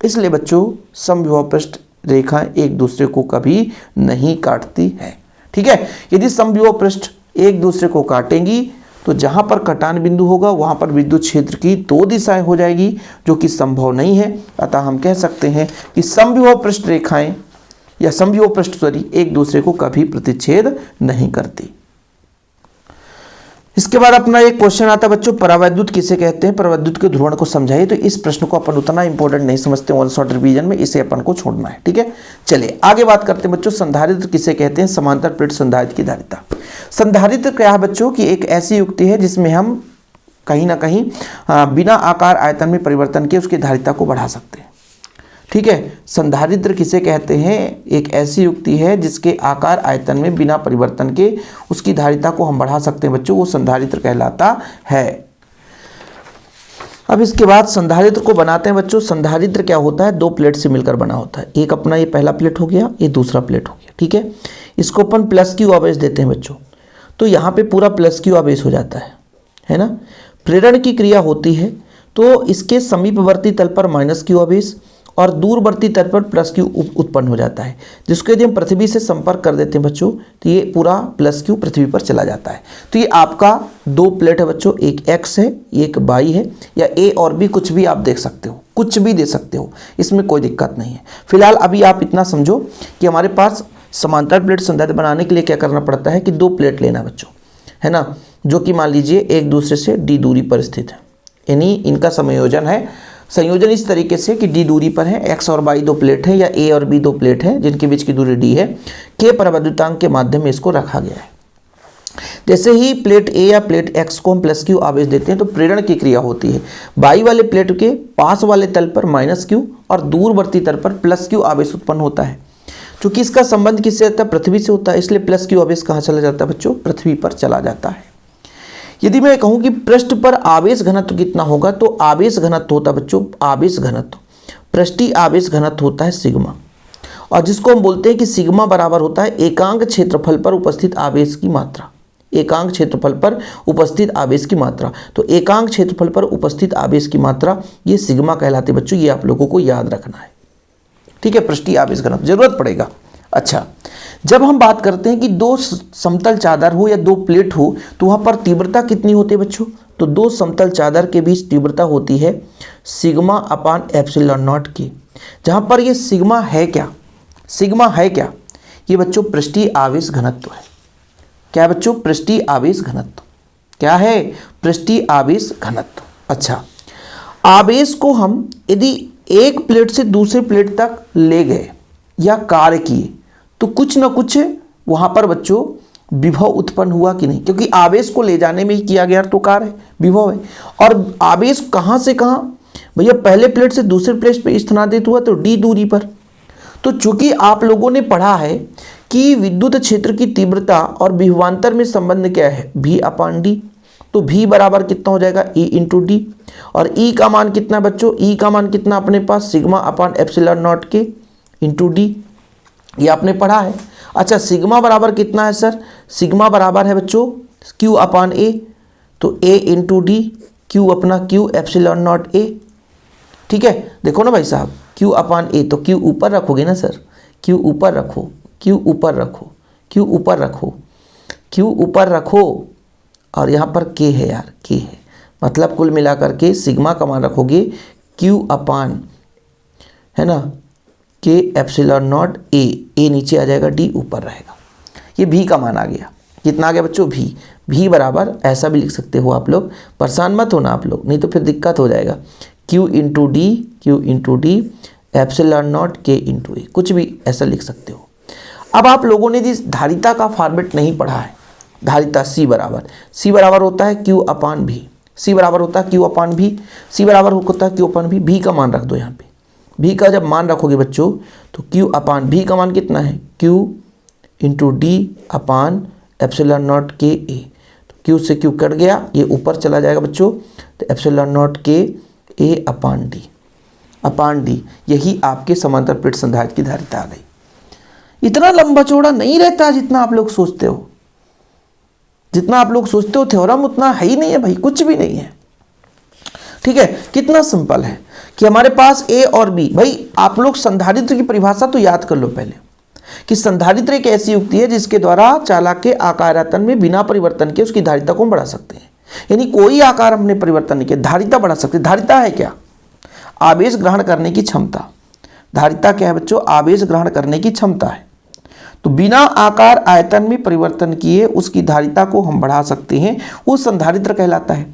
इसलिए बच्चों समविभव पृष्ठ रेखा एक दूसरे को कभी नहीं काटती है। ठीक है, यदि समविभव पृष्ठ एक दूसरे को काटेंगी तो जहां पर कटान बिंदु होगा वहां पर विद्युत क्षेत्र की दो दिशाएं हो जाएगी, जो कि संभव नहीं है। अतः हम कह सकते हैं कि समविभव पृष्ठ रेखाएं या समविभव पृष्ठ एक दूसरे को कभी प्रतिच्छेद नहीं करती। इसके बाद अपना एक क्वेश्चन आता है बच्चों, परावैद्युत किसे कहते हैं, परावैद्युत के ध्रुवण को समझाइए। तो इस प्रश्न को अपन उतना इंपॉर्टेंट नहीं समझते वन शॉट रिवीजन में, इसे अपन को छोड़ना है। ठीक है, चलिए आगे बात करते हैं बच्चों, संधारित्र किसे कहते हैं, समांतर प्लेट संधारित्र की धारिता। संधारित्र क्या है बच्चों कि एक ऐसी युक्ति है जिसमें हम कहीं ना कहीं बिना आकार आयतन में परिवर्तन के उसकी धारिता को बढ़ा सकते हैं। ठीक है, संधारित्र किसे कहते हैं, एक ऐसी युक्ति है जिसके आकार आयतन में बिना परिवर्तन के उसकी धारिता को हम बढ़ा सकते हैं बच्चों, वो संधारित्र कहलाता है। अब इसके बाद संधारित्र को बनाते हैं बच्चों। संधारित्र क्या होता है, दो प्लेट से मिलकर बना होता है। एक अपना ये पहला प्लेट हो गया, ये दूसरा प्लेट हो गया। ठीक है, इसको अपन प्लस क्यू आवेश देते हैं बच्चों, तो यहाँ पे पूरा प्लस क्यू आवेश हो जाता है ना। प्रेरण की क्रिया होती है तो इसके समीपवर्ती तल पर माइनस क्यू आवेश और दूरवर्ती तल पर प्लस क्यू उत्पन्न हो जाता है, जिसको यदि हम पृथ्वी से संपर्क कर देते हैं बच्चों तो ये पूरा प्लस क्यू पृथ्वी पर चला जाता है। तो ये आपका दो प्लेट है बच्चों, एक एक्स है एक वाई है, या ए और बी कुछ भी आप देख सकते हो, कुछ भी दे सकते हो, इसमें कोई दिक्कत नहीं है। फिलहाल अभी आप इतना समझो कि हमारे पास समांतर प्लेट संधारित्र बनाने के लिए क्या करना पड़ता है कि दो प्लेट लेना बच्चों, है ना, जो कि मान लीजिए एक दूसरे से डी दूरी पर स्थित है, यानी इनका संयोजन है। संयोजन इस तरीके से कि डी दूरी पर है, एक्स और वाई दो प्लेट है या ए और बी दो प्लेट है जिनके बीच की दूरी डी है, के परावैद्युतांक के माध्यम में इसको रखा गया है। जैसे ही प्लेट ए या प्लेट एक्स को हम प्लस क्यू आवेश देते हैं तो प्रेरण की क्रिया होती है। वाई वाले प्लेट के पास वाले तल पर माइनस क्यू और दूरवर्ती तल पर प्लस क्यू आवेश उत्पन्न होता है। चूंकि इसका संबंध किससे होता है, पृथ्वी से होता है, इसलिए प्लस क्यू आवेश कहाँ चला जाता है बच्चों, पृथ्वी पर चला जाता है। यदि मैं कहूं कि पृष्ठ पर आवेश घनत्व कितना होगा, तो आवेश घनत्व होता है बच्चों, आवेश घनत्व, पृष्ठीय आवेश घनत्व होता है सिग्मा, और जिसको हम बोलते हैं कि सिग्मा बराबर होता है एकांक क्षेत्रफल पर उपस्थित आवेश की मात्रा। एकांक क्षेत्रफल पर उपस्थित आवेश की मात्रा, तो एकांक क्षेत्रफल पर उपस्थित आवेश की मात्रा ये सिग्मा कहलाती है बच्चों, ये आप लोगों को याद रखना है। ठीक है, पृष्ठीय आवेश घनत्व जरूरत पड़ेगा। अच्छा, जब हम बात करते हैं कि दो समतल चादर हो या दो प्लेट हो तो वहाँ पर तीव्रता कितनी होती है बच्चों, तो दो समतल चादर के बीच तीव्रता होती है सिग्मा अपान एप्सिलॉन नॉट की। जहाँ पर ये सिग्मा है क्या, सिग्मा है क्या, ये बच्चों पृष्ठीय आवेश घनत्व है। क्या है बच्चों, पृष्ठीय आवेश घनत्व। क्या है, पृष्ठीय आवेश घनत्व। अच्छा, आवेश को हम यदि एक प्लेट से दूसरे प्लेट तक ले गए या कार्य किए तो कुछ ना कुछ वहां पर बच्चों विभव उत्पन्न हुआ कि नहीं, क्योंकि आवेश को ले जाने में ही किया गया तो कार्य है, विभव है। और आवेश कहां से कहां भैया, पहले प्लेट से दूसरे प्लेट पे स्थानांतरित हुआ तो डी दूरी पर। तो चूंकि आप लोगों ने पढ़ा है कि विद्युत क्षेत्र की तीव्रता और विभवांतर में संबंध क्या है, भी अपान डी, तो भी बराबर कितना हो जाएगा, ई इंटू डी। और ई का मान कितना है बच्चों, ई का मान कितना अपने पास, सिग्मा अपान एप्सिलॉन नॉट के इंटू डी, ये आपने पढ़ा है। अच्छा, सिग्मा बराबर कितना है सर, सिग्मा बराबर है बच्चों क्यू अपान ए, तो ए इंटू डी, क्यू अपना क्यू एप्सिलॉन नॉट ए। ठीक है, देखो ना भाई साहब, क्यू अपान ए, तो क्यू ऊपर रखोगे ना सर, क्यू ऊपर रखो, क्यू ऊपर रखो, क्यू ऊपर रखो, क्यू ऊपर रखो, और यहाँ पर के है यार, के है, मतलब कुल मिलाकर के सिग्मा का मान रखोगे क्यू अपान, है ना, के एप्सिलॉन नॉट ए, ए नीचे आ जाएगा, डी ऊपर रहेगा। ये भी का मान आ गया, कितना आ गया बच्चों, भी बराबर ऐसा भी लिख सकते हो आप लोग, परेशान मत होना आप लोग, नहीं तो फिर दिक्कत हो जाएगा। Q into D, Q into D epsilon not के इंटू ए, कुछ भी ऐसा लिख सकते हो। अब आप लोगों ने जिस धारिता का फॉर्मेट नहीं पढ़ा है, धारिता सी बराबर होता है क्यू अपान भी, सी बराबर होता है क्यू अपान भी, सी बराबर होता है क्यू अपान भी का मान रख दो यहाँ पे। भी का जब मान रखोगे बच्चों तो क्यू अपान भी का मान कितना है, Q into D upon epsilon not के ए, तो क्यू से क्यू कट गया, ये ऊपर चला जाएगा बच्चों, तो एप्सिलॉन नॉट के ए अपान डी। अपान डी, यही आपके समांतर प्लेट संधारित्र की धारिता आ गई। इतना लंबा चौड़ा नहीं रहता जितना आप लोग सोचते हो, जितना आप लोग सोचते हो थ्योरम उतना है ही नहीं है भाई, कुछ भी नहीं है। ठीक है, कितना सिंपल है कि हमारे पास ए और बी, भाई आप लोग संधारित्र की परिभाषा तो याद कर लो पहले, कि संधारित्र एक ऐसी युक्ति है जिसके द्वारा चालक के आकारायतन में बिना परिवर्तन के उसकी धारिता को हम बढ़ा सकते हैं। यानी कोई आकार हमने परिवर्तन नहीं किया, धारिता बढ़ा सकते। धारिता है क्या? आवेश ग्रहण करने की क्षमता। धारिता क्या है बच्चों? आवेश ग्रहण करने की क्षमता है। तो बिना आकार आयतन में परिवर्तन किए उसकी धारिता को हम बढ़ा सकते हैं, वो संधारित्र कहलाता है।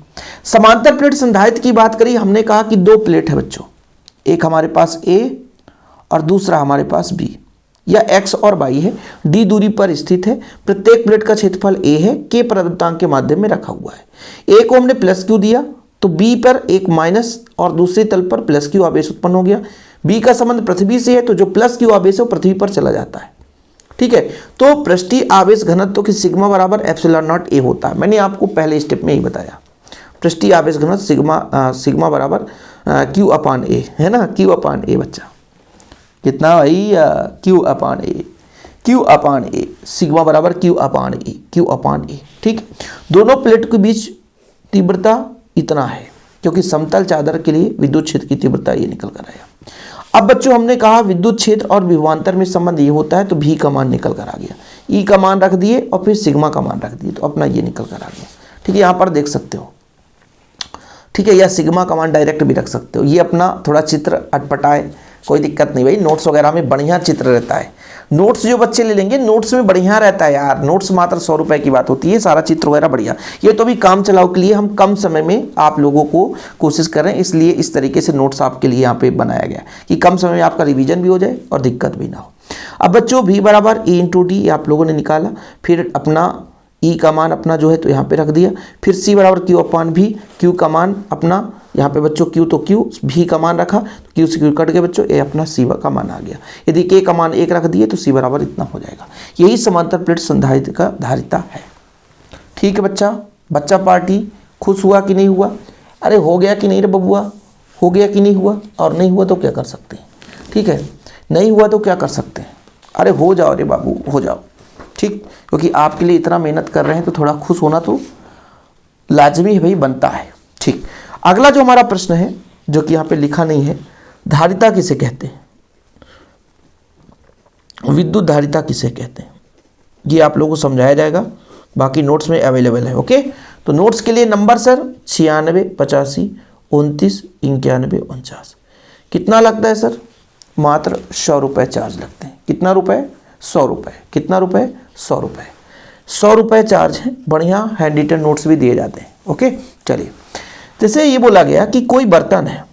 समांतर प्लेट संधारित्र की बात करी, हमने कहा कि दो प्लेट है बच्चों, एक हमारे पास ए और दूसरा हमारे पास बी, या x और y है, d दूरी पर स्थित है, प्रत्येक प्लेट का क्षेत्रफल a है, k प्रदत्तांक के माध्यम में रखा हुआ है। a को हमने प्लस q दिया तो b पर एक माइनस और दूसरे तल पर प्लस q आवेश उत्पन्न हो गया। b का संबंध पृथ्वी से है तो जो प्लस q आवेश है वो पृथ्वी पर चला जाता है। ठीक है, तो पृष्ठीय आवेश घनत्व की सिग्मा बराबर एप्सिलॉन नॉट a होता है। मैंने आपको पहले स्टेप में ही बताया, पृष्ठीय आवेश घनत्व सिग्मा बराबर q अपान a है ना, q अपान a बच्चा कितना भाई, q अपान ए, q अपान ए, सिग्मा बराबर q अपान ए, q अपान ए। ठीक, दोनों प्लेट के बीच तीव्रता इतना है, क्योंकि समतल चादर के लिए विद्युत क्षेत्र की तीव्रता ये निकल कर आया। अब बच्चों हमने कहा विद्युत क्षेत्र और विभवांतर में संबंध ये होता है, तो भी का मान निकल कर आ गया, ई का मान रख दिए और फिर सिग्मा का मान रख दिए, तो अपना ये निकल कर आ गया। ठीक है, यहाँ पर देख सकते हो। ठीक है, या सिग्मा का मान डायरेक्ट भी रख सकते हो, ये अपना थोड़ा चित्र अटपटा है, कोई दिक्कत नहीं भाई, नोट्स वगैरह में बढ़िया चित्र रहता है। नोट्स जो बच्चे ले लेंगे नोट्स में बढ़िया रहता है यार, नोट्स मात्र 100 रुपए की बात होती है, सारा चित्र वगैरह बढ़िया। ये तो भी काम चलाओ के लिए हम कम समय में आप लोगों को कोशिश कर रहे हैं, इसलिए इस तरीके से नोट्स आपके लिए यहाँ पे बनाया गया कि कम समय में आपका रिवीजन भी हो जाए और दिक्कत भी ना हो। अब बच्चों v बराबर e इंटू डी आप लोगों ने निकाला, फिर अपना e का मान अपना जो है तो यहाँ पे रख दिया, फिर c बराबर q अपान भी, q का मान अपना यहाँ पे बच्चों q तो q, v का मान रखा तो q से q कट के बच्चों a अपना c का मान आ गया। यदि k का मान 1 रख दिए तो c बराबर इतना हो जाएगा। यही समांतर प्लेट संधारित्र का धारिता है। ठीक है बच्चा पार्टी खुश हुआ कि नहीं हुआ? अरे हो गया कि नहीं रे बबुआ, हो गया कि नहीं हुआ? और नहीं हुआ तो क्या कर सकते हैं? ठीक है, नहीं हुआ तो क्या कर सकते हैं? अरे हो जाओ रे बाबू, हो जाओ। ठीक, क्योंकि आपके लिए इतना मेहनत कर रहे हैं तो थोड़ा खुश होना तो लाजमी है भाई, बनता है। ठीक, अगला जो हमारा प्रश्न है जो कि यहाँ पे लिखा नहीं है, धारिता किसे कहते हैं? विद्युत धारिता किसे कहते हैं? ये आप लोगों को समझाया जाएगा, बाकी नोट्स में अवेलेबल है। ओके, तो नोट्स के लिए नंबर सर 96 85 29 91 49। कितना लगता है सर? मात्र 100 रुपये चार्ज लगते हैं। कितना रुपए? 100 रुपये। कितना रुपए? 100 रुपये। 100 रुपये चार्ज है, बढ़िया हैंड रिटन नोट्स भी दिए जाते हैं। ओके, चलिए, जैसे ये बोला गया कि कोई बर्तन है,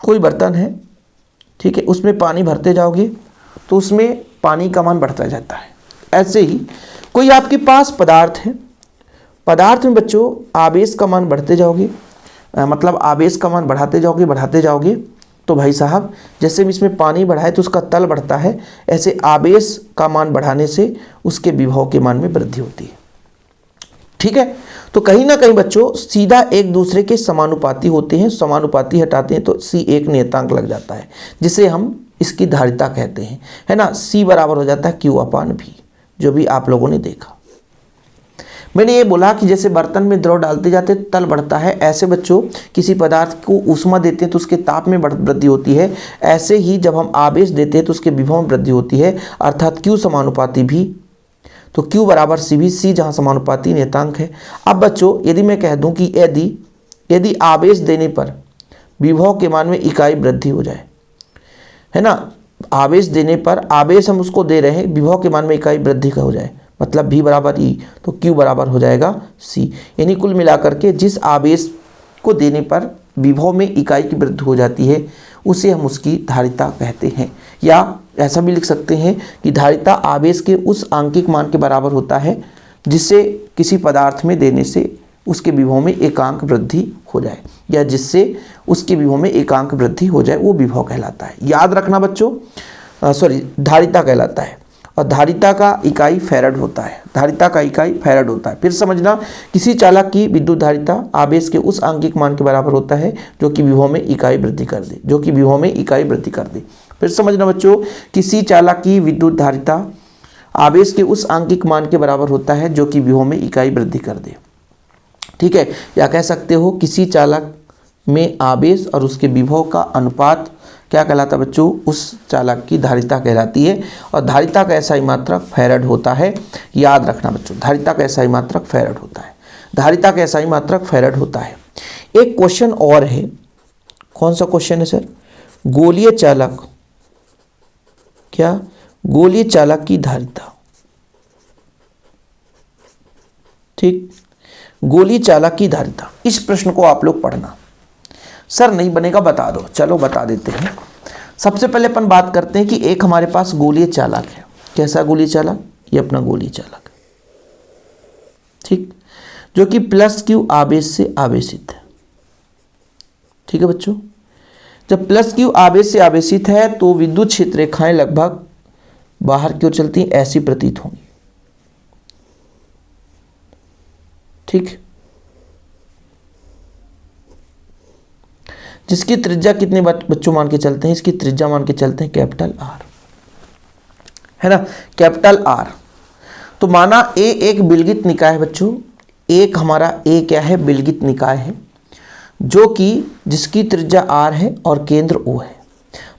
कोई बर्तन है, ठीक है, उसमें पानी भरते जाओगे तो उसमें पानी का मान बढ़ता जाता है। ऐसे ही कोई आपके पास पदार्थ है, पदार्थ में बच्चों आवेश का मान बढ़ते जाओगे, मतलब आवेश का मान बढ़ाते जाओगे तो भाई साहब जैसे भी इसमें पानी बढ़ाए तो उसका तल बढ़ता है, ऐसे आवेश का मान बढ़ाने से उसके विभव के मान में वृद्धि होती है। ठीक है, तो कहीं ना कहीं बच्चों सीधा एक दूसरे के समानुपाती होते हैं, समानुपाती हटाते हैं तो C एक नियतांक लग जाता है, जिसे हम इसकी धारिता कहते हैं, है ना। C बराबर हो जाता है Q अपान V, जो भी आप लोगों ने देखा। मैंने ये बोला कि जैसे बर्तन में द्रव डालते जाते तल बढ़ता है, ऐसे बच्चों किसी पदार्थ को ऊष्मा देते हैं तो उसके ताप में वृद्धि होती है। ऐसे ही जब हम आवेश देते हैं तो उसके विभव में वृद्धि होती है, अर्थात Q समानुपाती भी, तो Q बराबर CV, C जहाँ समानुपाती नियतांक है। अब बच्चों यदि मैं कह दूं कि यदि आवेश देने पर विभव के मान में इकाई वृद्धि हो जाए, है ना, आवेश देने पर आवेश हम उसको दे रहे हैं, विभव के मान में इकाई वृद्धि का हो जाए, मतलब V बराबर E, तो Q बराबर हो जाएगा C। यानी कुल मिलाकर के जिस आवेश को देने पर विभव में इकाई की वृद्धि हो जाती है उसे हम उसकी धारिता कहते हैं। या ऐसा भी लिख सकते हैं कि धारिता आवेश के उस आंकिक मान के बराबर होता है जिसे किसी पदार्थ में देने से उसके विभव में एकांक वृद्धि हो जाए, या जिससे उसके विभव में एकांक वृद्धि हो जाए वो विभव कहलाता है। याद रखना बच्चों, धारिता कहलाता है। और धारिता का इकाई फैराड होता है। धारिता का इकाई फैराड होता है। फिर समझना, किसी चालक की विद्युत धारिता आवेश के उस आंकिक मान के बराबर होता है जो कि विभव में इकाई वृद्धि कर दे, जो कि विभव में इकाई वृद्धि कर दे। फिर समझना बच्चों, किसी चालक की विद्युत धारिता आवेश के उस आंकिक मान के बराबर होता है जो कि विभव में इकाई वृद्धि कर दे। ठीक है, या कह सकते हो किसी चालक में आवेश और उसके विभव का अनुपात क्या कहलाता है बच्चों, उस चालक की धारिता कहलाती है। और धारिता का ऐसा ही मात्रक फैराड होता है। याद रखना बच्चों, धारिता का ऐसा ही मात्रक फैराड होता है। धारिता का ऐसा ही मात्रक फैराड होता है। एक क्वेश्चन और है, कौन सा क्वेश्चन है सर? गोलीय चालक, क्या गोलीय चालक की धारिता, ठीक, गोलीय चालक की धारिता। इस प्रश्न को आप लोग पढ़ना। सर नहीं बनेगा बता दो, चलो बता देते हैं। सबसे पहले अपन बात करते हैं कि एक हमारे पास गोलीय चालक है। कैसा गोलीय चालक? ये अपना गोलीय चालक है, ठीक, जो कि प्लस क्यू आवेश से आवेशित है। ठीक है बच्चों, जब प्लस क्यू आवेश से आवेशित है तो विद्युत क्षेत्र रेखाएं लगभग बाहर की ओर चलती हैं, ऐसी प्रतीत होंगी। ठीक, जिसकी त्रिज्या कितने बच्चों मान के चलते हैं? इसकी त्रिज्या मान के चलते हैं कैपिटल आर, है ना, कैपिटल आर। तो माना ए एक बिलगित निकाय है बच्चों, एक हमारा ए क्या है? बिलगित निकाय है, जो कि जिसकी त्रिज्या आर है और केंद्र ओ है।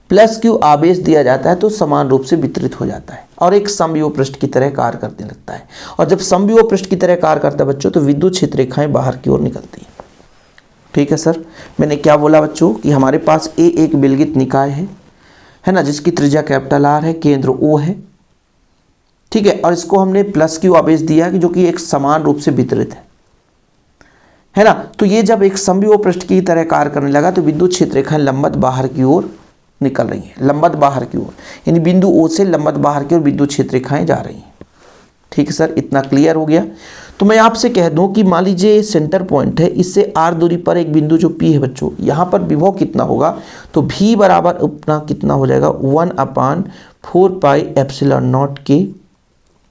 प्लस क्यू आवेश दिया जाता है तो समान रूप से वितरित हो जाता है और एक समविभव पृष्ठ की तरह कार्य करने लगता है। और जब समविभव पृष्ठ की तरह कार्य करता है बच्चों तो विद्युत क्षेत्र रेखाएं बाहर की ओर निकलती हैं। ठीक है सर, मैंने क्या बोला बच्चों कि हमारे पास ए एक बिलगित निकाय है ना, जिसकी त्रिज्या कैपिटल आर है, केंद्र ओ है। ठीक है, और इसको हमने प्लस क्यू आवेश दिया कि जो कि एक समान रूप से वितरित है ना। तो ये जब एक समविभव पृष्ठ की तरह कार्य करने लगा तो विद्युत क्षेत्र रेखाएं लंबवत बाहर की ओर निकल रही हैं, लंबवत बाहर की ओर, यानी बिंदु ओ से लंबवत बाहर की ओर विद्युत क्षेत्र रेखाएं जा रही हैं। ठीक है सर, इतना क्लियर हो गया। तो मैं आपसे कह दूं कि मान लीजिए सेंटर पॉइंट है, इससे आर दूरी पर एक बिंदु जो पी है बच्चों, यहाँ पर विभव कितना होगा? तो भी बराबर अपना कितना हो जाएगा? 1/4 पाई एप्सिलॉन नॉट के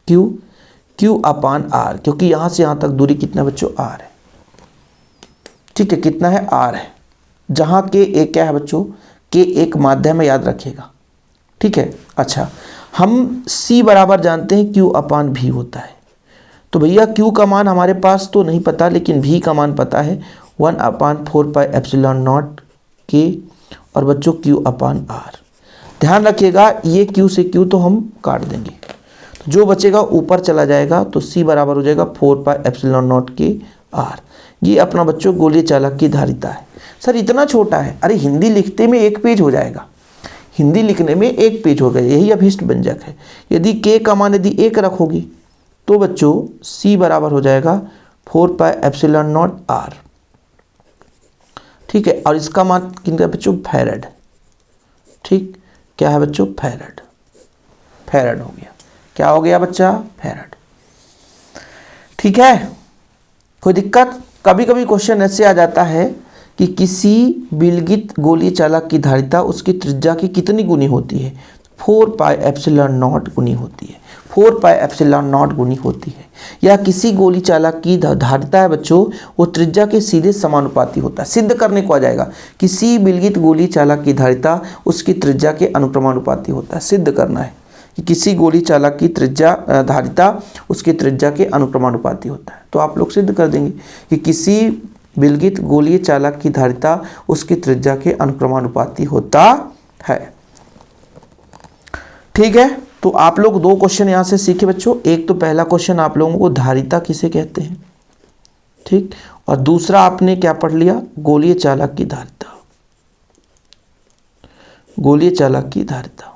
क्यू अपान आर, क्योंकि यहाँ से यहाँ तक दूरी कितना बच्चों? आर है। ठीक है, कितना है? आर है, जहाँ के एक क्या है बच्चों? के एक माध्यम है, याद रखिएगा। ठीक है, अच्छा, हम सी बराबर जानते हैं क्यू अपान भी होता है। तो भैया क्यू का मान हमारे पास तो नहीं पता, लेकिन भी का मान पता है, 1/4 पाई एप्सिलॉन नॉट के और बच्चों क्यू अपान आर। ध्यान रखिएगा, ये क्यू से क्यू तो हम काट देंगे, तो जो बचेगा ऊपर चला जाएगा, तो सी बराबर हो जाएगा 4 पाई एप्सिलॉन नॉट के आर। ये अपना बच्चों गोलीय चालक की धारिता है। सर इतना छोटा है? अरे हिंदी लिखते में एक पेज हो जाएगा, हिंदी लिखने में एक पेज हो गया, यही अभिष्ट व्यंजक है। यदि के का मान यदि एक रखोगी तो बच्चों सी बराबर हो जाएगा 4 पाई एप्सिलॉन नॉट आर। ठीक है, और इसका मान कितना बच्चों? फैराड। ठीक, क्या है बच्चों? फैराड। फैराड हो गया। क्या हो गया बच्चा? फैराड। ठीक है, कोई दिक्कत? कभी कभी क्वेश्चन ऐसे आ जाता है कि किसी बिलगित गोलीय चालक की धारिता उसकी त्रिज्या की कितनी गुनी होती है? 4 पाई एप्सिलॉन नॉट गुनी होती है, 4 पाई एप्सिलॉन नॉट गुनी होती है। या किसी गोली चालक की धारिता है बच्चों, वो त्रिज्या के सीधे समानुपाती होता है। सिद्ध करने को आ जाएगा, किसी बिलगित गोली चालक की धारिता उसकी त्रिज्या के अनुक्रमानुपाती होता है। सिद्ध करना है कि किसी गोली चालक की त्रिज्या धारिता उसकी त्रिज्या के अनुक्रमानुपाती होता है। तो आप लोग सिद्ध कर देंगे कि किसी बिलगित गोलीय चालक की धारिता उसकी त्रिज्या के अनुक्रमानुपाती होता है। ठीक है, तो आप लोग दो क्वेश्चन यहां से सीखे बच्चों। एक तो पहला क्वेश्चन आप लोगों को धारिता किसे कहते हैं, ठीक, और दूसरा आपने क्या पढ़ लिया? गोलीय चालक की धारिता, गोलीय चालक की धारिता।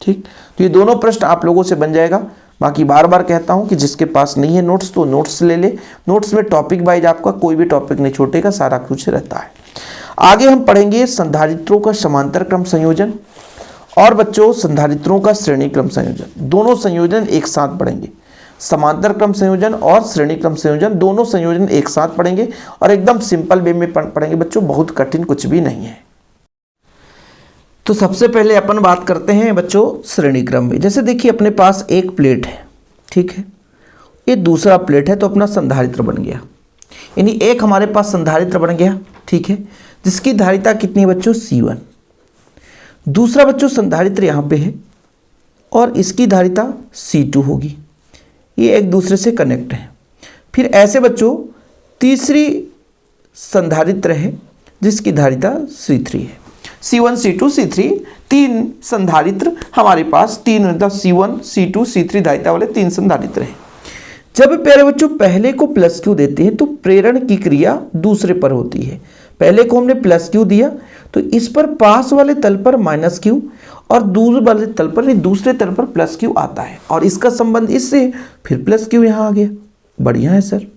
ठीक, तो ये दोनों प्रश्न आप लोगों से बन जाएगा। बाकी बार बार कहता हूं कि जिसके पास नहीं है नोट्स तो नोट्स ले ले। नोट्स में टॉपिक वाइज आपका कोई भी टॉपिक नहीं छूटेगा, सारा कुछ रहता है। आगे हम पढ़ेंगे संधारित्रों का समांतर क्रम संयोजन और बच्चों संधारित्रों का श्रेणी क्रम संयोजन। दोनों संयोजन एक साथ पढ़ेंगे, समांतर क्रम संयोजन और श्रेणी क्रम संयोजन, दोनों संयोजन एक साथ पढ़ेंगे और एकदम सिंपल वे में पढ़ेंगे बच्चों, बहुत कठिन कुछ भी नहीं है। तो सबसे पहले अपन बात करते हैं बच्चों श्रेणी क्रम में। जैसे देखिए अपने पास एक प्लेट है, ठीक है, ये दूसरा प्लेट है, तो अपना संधारित्र बन गया, यानी एक हमारे पास संधारित्र बन गया, ठीक है, जिसकी धारिता कितनी है बच्चों C1। दूसरा बच्चों संधारित्र यहाँ पे है और इसकी धारिता C2 होगी, ये एक दूसरे से कनेक्ट है। फिर ऐसे बच्चों तीसरी संधारित्र है जिसकी धारिता C3 है। C1 C2 C3 तीन संधारित्र हमारे पास, तीन मतलब C1 C2 C3 धारिता वाले तीन संधारित्र हैं। जब प्यारे बच्चों पहले को प्लस क्यू देते हैं तो प्रेरण की क्रिया दूसरे पर होती है। पहले को हमने प्लस क्यू दिया तो इस पर पास वाले तल पर माइनस क्यू और दूर वाले तल पर दूसरे तल पर प्लस क्यू आता है, और इसका संबंध इससे, फिर प्लस क्यू यहाँ आ गया। बढ़िया है सर।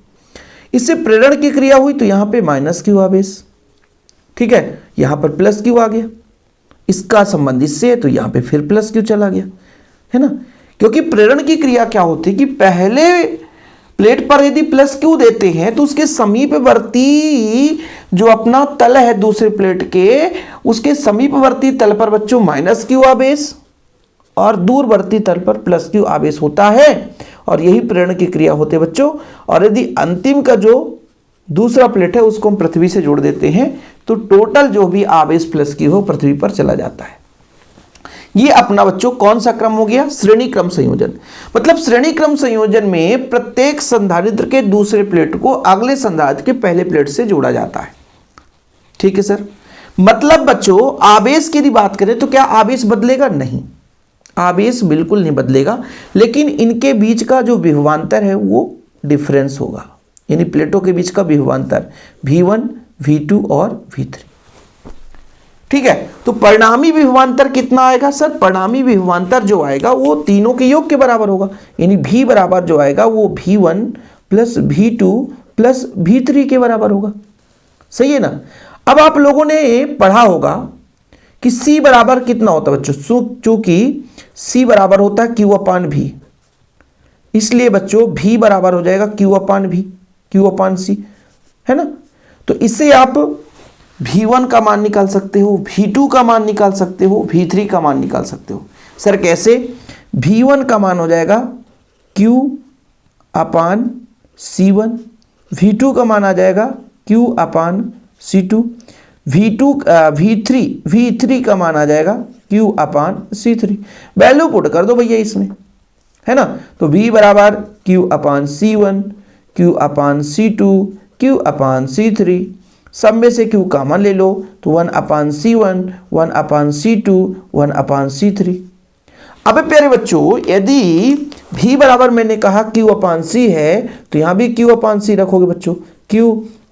इससे प्रेरण की क्रिया हुई तो यहाँ पे माइनस क्यू आवेश, ठीक है, यहाँ पर प्लस क्यू आ गया। इसका संबंध इससे है तो यहाँ पे फिर प्लस क्यू चला गया, है ना। क्योंकि प्रेरण की क्रिया क्या होती है कि पहले प्लेट पर यदि प्लस क्यू देते हैं तो उसके समीपवर्ती जो अपना तल है दूसरे प्लेट के, उसके समीपवर्ती तल पर बच्चों माइनस क्यू आवेश और दूरवर्ती तल पर प्लस क्यू आवेश होता है, और यही प्रेरण की क्रिया होती है बच्चों। और यदि अंतिम का जो दूसरा प्लेट है उसको हम पृथ्वी से जोड़ देते हैं तो टोटल जो भी आवेश प्लस क्यू हो पृथ्वी पर चला जाता है। ये अपना बच्चों कौन सा क्रम हो गया? श्रेणी क्रम संयोजन। मतलब श्रेणी क्रम संयोजन में प्रत्येक संधारित्र के दूसरे प्लेट को अगले संधारित्र के पहले प्लेट से जोड़ा जाता है, ठीक है सर। मतलब बच्चों आवेश की यदि बात करें तो क्या आवेश बदलेगा? नहीं, आवेश बिल्कुल नहीं बदलेगा, लेकिन इनके बीच का जो विभवांतर है वो डिफरेंस होगा, यानी प्लेटों के बीच का विभवांतर V1 V2 और V3, ठीक है। तो परिणामी विभवांतर कितना आएगा सर? परिणामी विभवांतर जो आएगा वो तीनों के योग के बराबर होगा, यानी V बराबर जो आएगा वो V1 plus V2 plus V3 के बराबर होगा, सही है ना। अब आप लोगों ने पढ़ा होगा कि C बराबर कितना होता है बच्चों, चूंकि C बराबर होता है Q/V, इसलिए बच्चों V बराबर हो जाएगा Q/V, Q/C, है ना। तो इससे आप V1 का मान निकाल सकते हो, V2 का मान निकाल सकते हो, V3 का मान निकाल सकते हो। सर कैसे? V1 का मान हो जाएगा Q/C1, V2 का मान आ जाएगा Q/C2, V3 का मान आ जाएगा Q/C3। वैल्यू पुट कर दो भैया इसमें, है ना। तो V बराबर Q/C1, Q/C2, Q/C3, सब में से Q कॉमन ले लो तो 1/C1, 1/C2, 1/C3। अब प्यारे बच्चों यदि V बराबर मैंने कहा Q/C है तो यहाँ भी Q/C रखोगे बच्चों, Q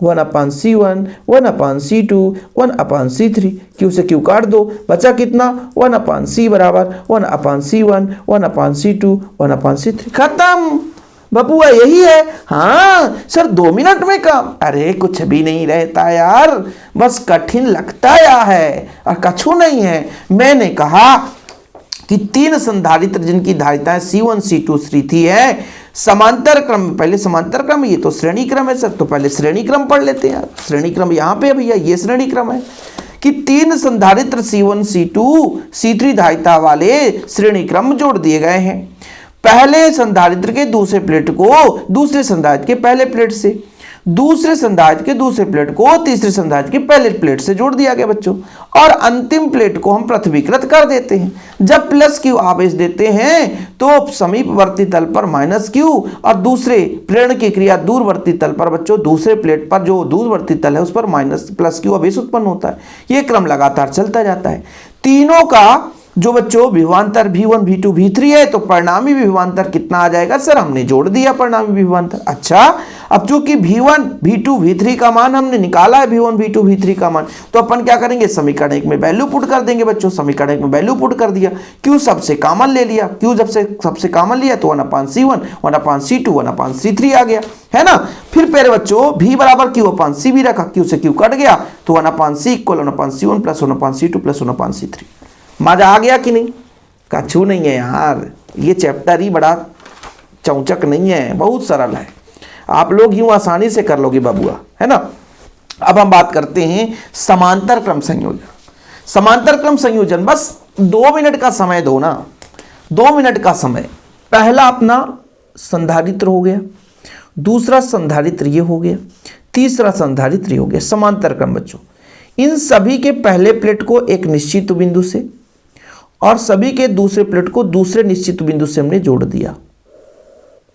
1/C1, 1/C2, 1/C3, Q से Q काट दो, बचा कितना? 1/C बराबर 1/C1, 1/C2, 1/C3, खत्म बबुआ, यही है। हाँ सर 2 मिनट में काम, अरे कुछ भी नहीं रहता यार, बस कठिन लगता है और कछु नहीं है। मैंने कहा कि तीन संधारित्र जिनकी धारिताएं C1 C2 C3 है, समांतर क्रम, पहले समांतर क्रम, ये तो श्रेणी क्रम है सर, तो पहले श्रेणी क्रम पढ़ लेते हैं। श्रेणी क्रम यहाँ पे भैया ये श्रेणी क्रम है कि तीन संधारित्र C1 C2 C3 धारिता वाले श्रेणी क्रम जोड़ दिए गए हैं। पहले संधारित्र के दूसरे प्लेट को दूसरे संधारित्र के पहले प्लेट से, दूसरे संधारित्र के दूसरे प्लेट को तीसरे संधारित्र के पहले प्लेट से जोड़ दिया गया बच्चों, और अंतिम प्लेट को हम पृथ्वीकृत कर देते हैं। जब प्लस क्यू आवेश देते हैं तो समीपवर्ती तल पर माइनस क्यू और दूसरे प्रेरण की क्रिया दूरवर्ती तल पर बच्चों, दूसरे प्लेट पर जो दूरवर्ती तल है उस पर माइनस प्लस क्यू आवेश उत्पन्न होता है। यह क्रम लगातार चलता जाता है। तीनों का जो बच्चों विभवांतर V1 V2 V3 है, तो परिणामी विभवांतर कितना आ जाएगा सर? हमने जोड़ दिया परिणामी विभवांतर। अच्छा, अब चूंकि V1 V2 V3 का मान हमने निकाला है, V1 V2 V3 का मान, तो अपन क्या करेंगे? समीकरण 1 में वैल्यू पुट कर देंगे बच्चों। समीकरण 1 में वैल्यू पुट कर दिया, Q सबसे कॉमन ले लिया, Q जब से सबसे कॉमन लिया तो 1/C1, 1/C2, 1/C3 आ गया, है ना। फिर प्यारे बच्चों V बराबर Q/C भी रखा, Q से Q कट गया तो 1/C equal 1/C1 plus 1/C2 plus 1/C3। मजा आ गया कि नहीं? कछु नहीं है यार, ये चैप्टर ही बड़ा चौचक नहीं है, बहुत सरल है, आप लोग यूं आसानी से कर लोगे बबुआ, है ना। अब हम बात करते हैं समांतर क्रम संयोजन। समांतर क्रम संयोजन, बस 2 मिनट का समय दो ना, 2 मिनट का समय। पहला अपना संधारित्र हो गया, दूसरा संधारित्र ये हो गया, तीसरा संधारित्र ये हो गया। समांतर क्रम बच्चों, इन सभी के पहले प्लेट को एक निश्चित बिंदु से और सभी के दूसरे प्लेट को दूसरे निश्चित बिंदु से हमने जोड़ दिया।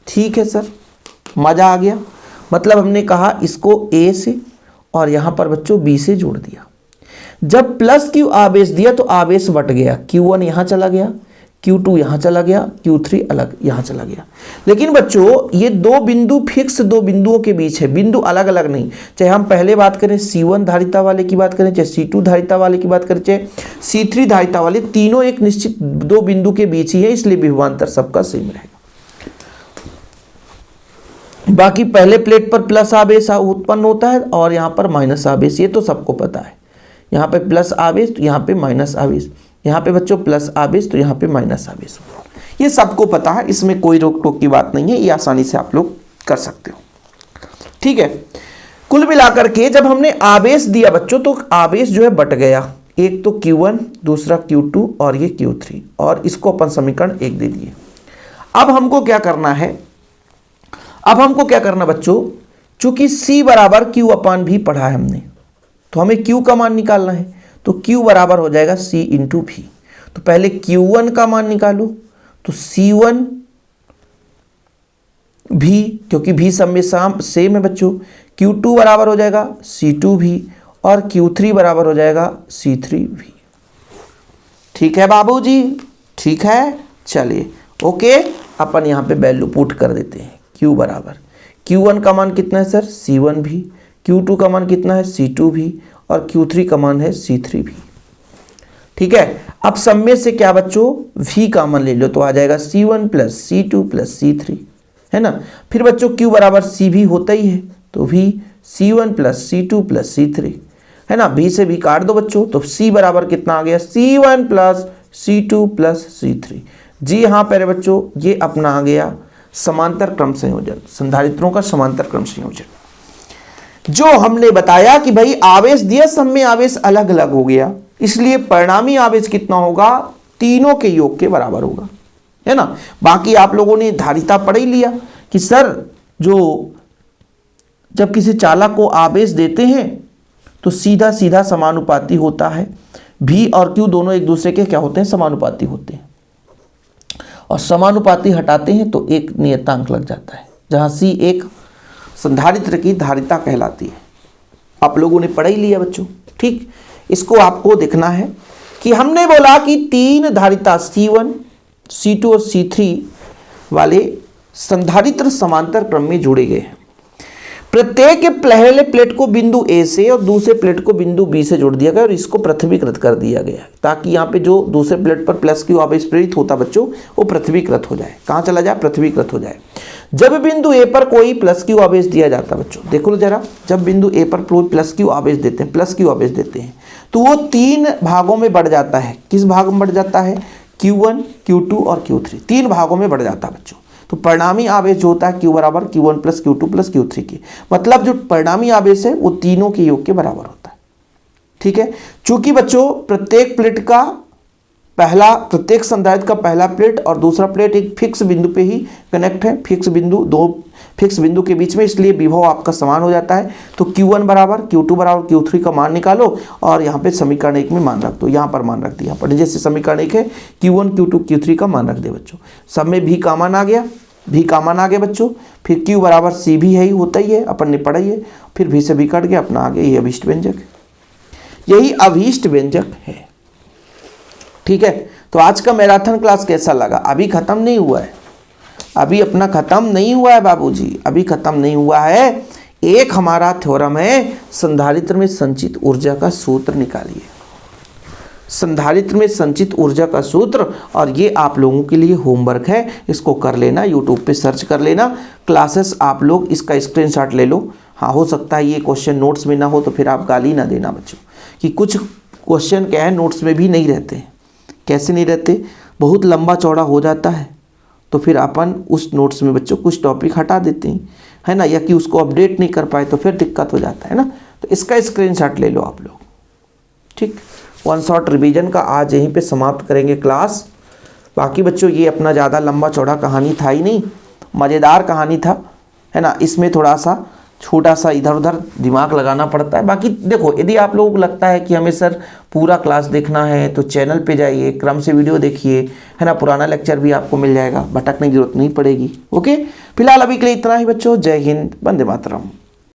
ठीक है सर, मजा आ गया। मतलब हमने कहा इसको ए से और यहां पर बच्चों बी से जोड़ दिया। जब प्लस क्यू आवेश दिया तो आवेश बट गया, Q1 यहां चला गया, Q2 यहां चला गया, Q3 अलग यहां चला गया। लेकिन बच्चों ये दो बिंदु फिक्स, दो बिंदुओं के बीच है, बिंदु अलग अलग नहीं। चाहे हम पहले बात करें C1 धारिता वाले की बात करें, चाहे C2 धारिता वाले की बात करें, चाहे C3 धारिता वाले, तीनों एक निश्चित दो बिंदु के बीच ही है, इसलिए विभवांतर सबका सेम रहेगा। बाकी पहले प्लेट पर प्लस आवेश उत्पन्न होता है और यहाँ पर माइनस आवेश, ये तो सबको पता है। यहाँ पे प्लस आवेश तो यहाँ पे माइनस आवेश, यहाँ पे बच्चों प्लस आवेश तो यहाँ पे माइनस आवेश, ये सबको पता है, इसमें कोई रोक टोक की बात नहीं है, ये आसानी से आप लोग कर सकते हो। ठीक है, कुल मिलाकर के जब हमने आवेश दिया बच्चों तो आवेश जो है बट गया, एक तो Q1 दूसरा Q2 और ये Q3, और इसको अपन समीकरण 1 दे दिए। अब हमको क्या करना है, अब हमको क्या करना बच्चों, चूंकि C बराबर Q अपान भी पढ़ा है हमने, तो हमें Q का मान निकालना है, तो Q बराबर हो जाएगा C इंटू भी। तो पहले Q1 का मान निकालो, तो C1 भी, क्योंकि भी सब में सेम है बच्चों, Q2 बराबर हो जाएगा C2 भी और Q3 बराबर हो जाएगा C3 भी। ठीक है बाबूजी, ठीक है, चलिए ओके, अपन यहाँ पे वैल्यू पुट कर देते हैं। Q बराबर Q1 का मान कितना है सर, C1 भी, Q2 का मान कितना है, C2 भी, और Q3 का मान है C3 भी। ठीक है, अब सब में से क्या बच्चों V का मान ले लो, तो आ जाएगा C1 plus C2 plus C3, है ना। फिर बच्चों Q बराबर C भी होता ही है, तो V C1 plus C2 plus C3, है ना। V से भी काट दो बच्चों, तो C बराबर कितना आ गया, C1 plus C2 plus C3। जी हाँ प्यारे बच्चों, ये अपना आ गया समांतर क्रम संयोजन, संधारित्रों का समांतर क्रम संयोजन। जो हमने बताया कि भाई आवेश दिया, सब में आवेश अलग अलग हो गया, इसलिए परिणामी आवेश कितना होगा, तीनों के योग के बराबर होगा, है ना। बाकी आप लोगों ने धारिता पढ़ ही लिया कि सर जो जब किसी चालक को आवेश देते हैं तो सीधा सीधा समानुपाती होता है, V और Q दोनों एक दूसरे के क्या होते हैं, समानुपाती होते हैं, और समानुपाती हटाते हैं तो एक नियतांक लग जाता है, जहां C एक संधारित्र की धारिता कहलाती है। आप लोगों ने पढ़ ही लिया बच्चों, ठीक। इसको आपको देखना है कि हमने बोला कि तीन धारिता C1, C2 और C3 वाले संधारित्र समांतर क्रम में जोड़े गए हैं। प्रत्येक पहले प्लेट को बिंदु A से और दूसरे प्लेट को बिंदु B से जोड़ दिया गया और इसको पृथ्वीकृत कर दिया गया, ताकि यहाँ पे जो दूसरे प्लेट पर प्लस Q आवेश प्रेरित होता बच्चों, वो पृथ्वीकृत हो जाए। कहाँ चला जाए, पृथ्वीकृत हो जाए। जब बिंदु A पर कोई प्लस Q आवेश दिया जाता बच्चों, देखो जरा, जब बिंदु A पर कोई प्लस Q आवेश देते हैं, प्लस Q आवेश देते हैं, तो वो तीन भागों में बढ़ जाता है। किस भाग में बढ़ जाता है, Q1, Q2 और Q3, तीन भागों में बढ़ जाता है बच्चों। तो परिणामी आवेश जो होता है Q बराबर Q1 plus Q2 plus Q3 के, मतलब जो परिणामी आवेश है वो तीनों के योग के बराबर होता है। ठीक है, चूंकि बच्चों प्रत्येक प्लेट का प्रत्येक संधारित्र का पहला प्लेट और दूसरा प्लेट एक फिक्स बिंदु पे ही कनेक्ट है, फिक्स बिंदु, दो फिक्स बिंदु के बीच में, इसलिए विभव आपका समान हो जाता है। तो Q1 बराबर Q2 बराबर Q3 का मान निकालो और यहाँ पे समीकरण 1 में मान रख दो, यहाँ पर मान रख दिया, पर जैसे समीकरण 1 है Q1 Q2 Q3 का मान रख दे बच्चों। सब में भी का मान आ गया, भी का मान आ गया बच्चों। फिर Q बराबर C भी है ही, होता ही है, अपन ने पढ़ा ही है। फिर भी से भी कट गया, अपना आ गया ये अभीष्ट व्यंजक, यही अभीष्ट व्यंजक है। ठीक है, तो आज का मैराथन क्लास कैसा लगा, अभी खत्म नहीं हुआ है, अभी अपना खत्म नहीं हुआ है बाबूजी, अभी खत्म नहीं हुआ है। एक हमारा थ्योरम है, संधारित्र में संचित ऊर्जा का सूत्र निकालिए, संधारित्र में संचित ऊर्जा का सूत्र, और ये आप लोगों के लिए होमवर्क है, इसको कर लेना, यूट्यूब पे सर्च कर लेना, क्लासेस आप लोग इसका स्क्रीनशॉट ले लो। हाँ, हो सकता है ये क्वेश्चन नोट्स में ना हो तो फिर आप गाली ना देना बच्चों, कि कुछ क्वेश्चन क्या है नोट्स में भी नहीं रहते। कैसे नहीं रहते, बहुत लंबा चौड़ा हो जाता है, तो फिर अपन उस नोट्स में बच्चों कुछ टॉपिक हटा देते हैं, है ना, या कि उसको अपडेट नहीं कर पाए तो फिर दिक्कत हो जाता है ना। तो इसका स्क्रीनशॉट ले लो आप लोग, ठीक। वन शॉट रिवीजन का आज यहीं पे समाप्त करेंगे क्लास। बाकी बच्चों ये अपना ज़्यादा लंबा चौड़ा कहानी था ही नहीं, मज़ेदार कहानी था, है ना। इसमें थोड़ा सा छोटा सा इधर उधर दिमाग लगाना पड़ता है। बाकी देखो, यदि आप लोगों को लगता है कि हमें सर पूरा क्लास देखना है तो चैनल पे जाइए, क्रम से वीडियो देखिए, है ना। पुराना लेक्चर भी आपको मिल जाएगा, भटकने की जरूरत नहीं पड़ेगी। ओके, फिलहाल अभी के लिए इतना ही बच्चों। जय हिंद, वंदे मातरम।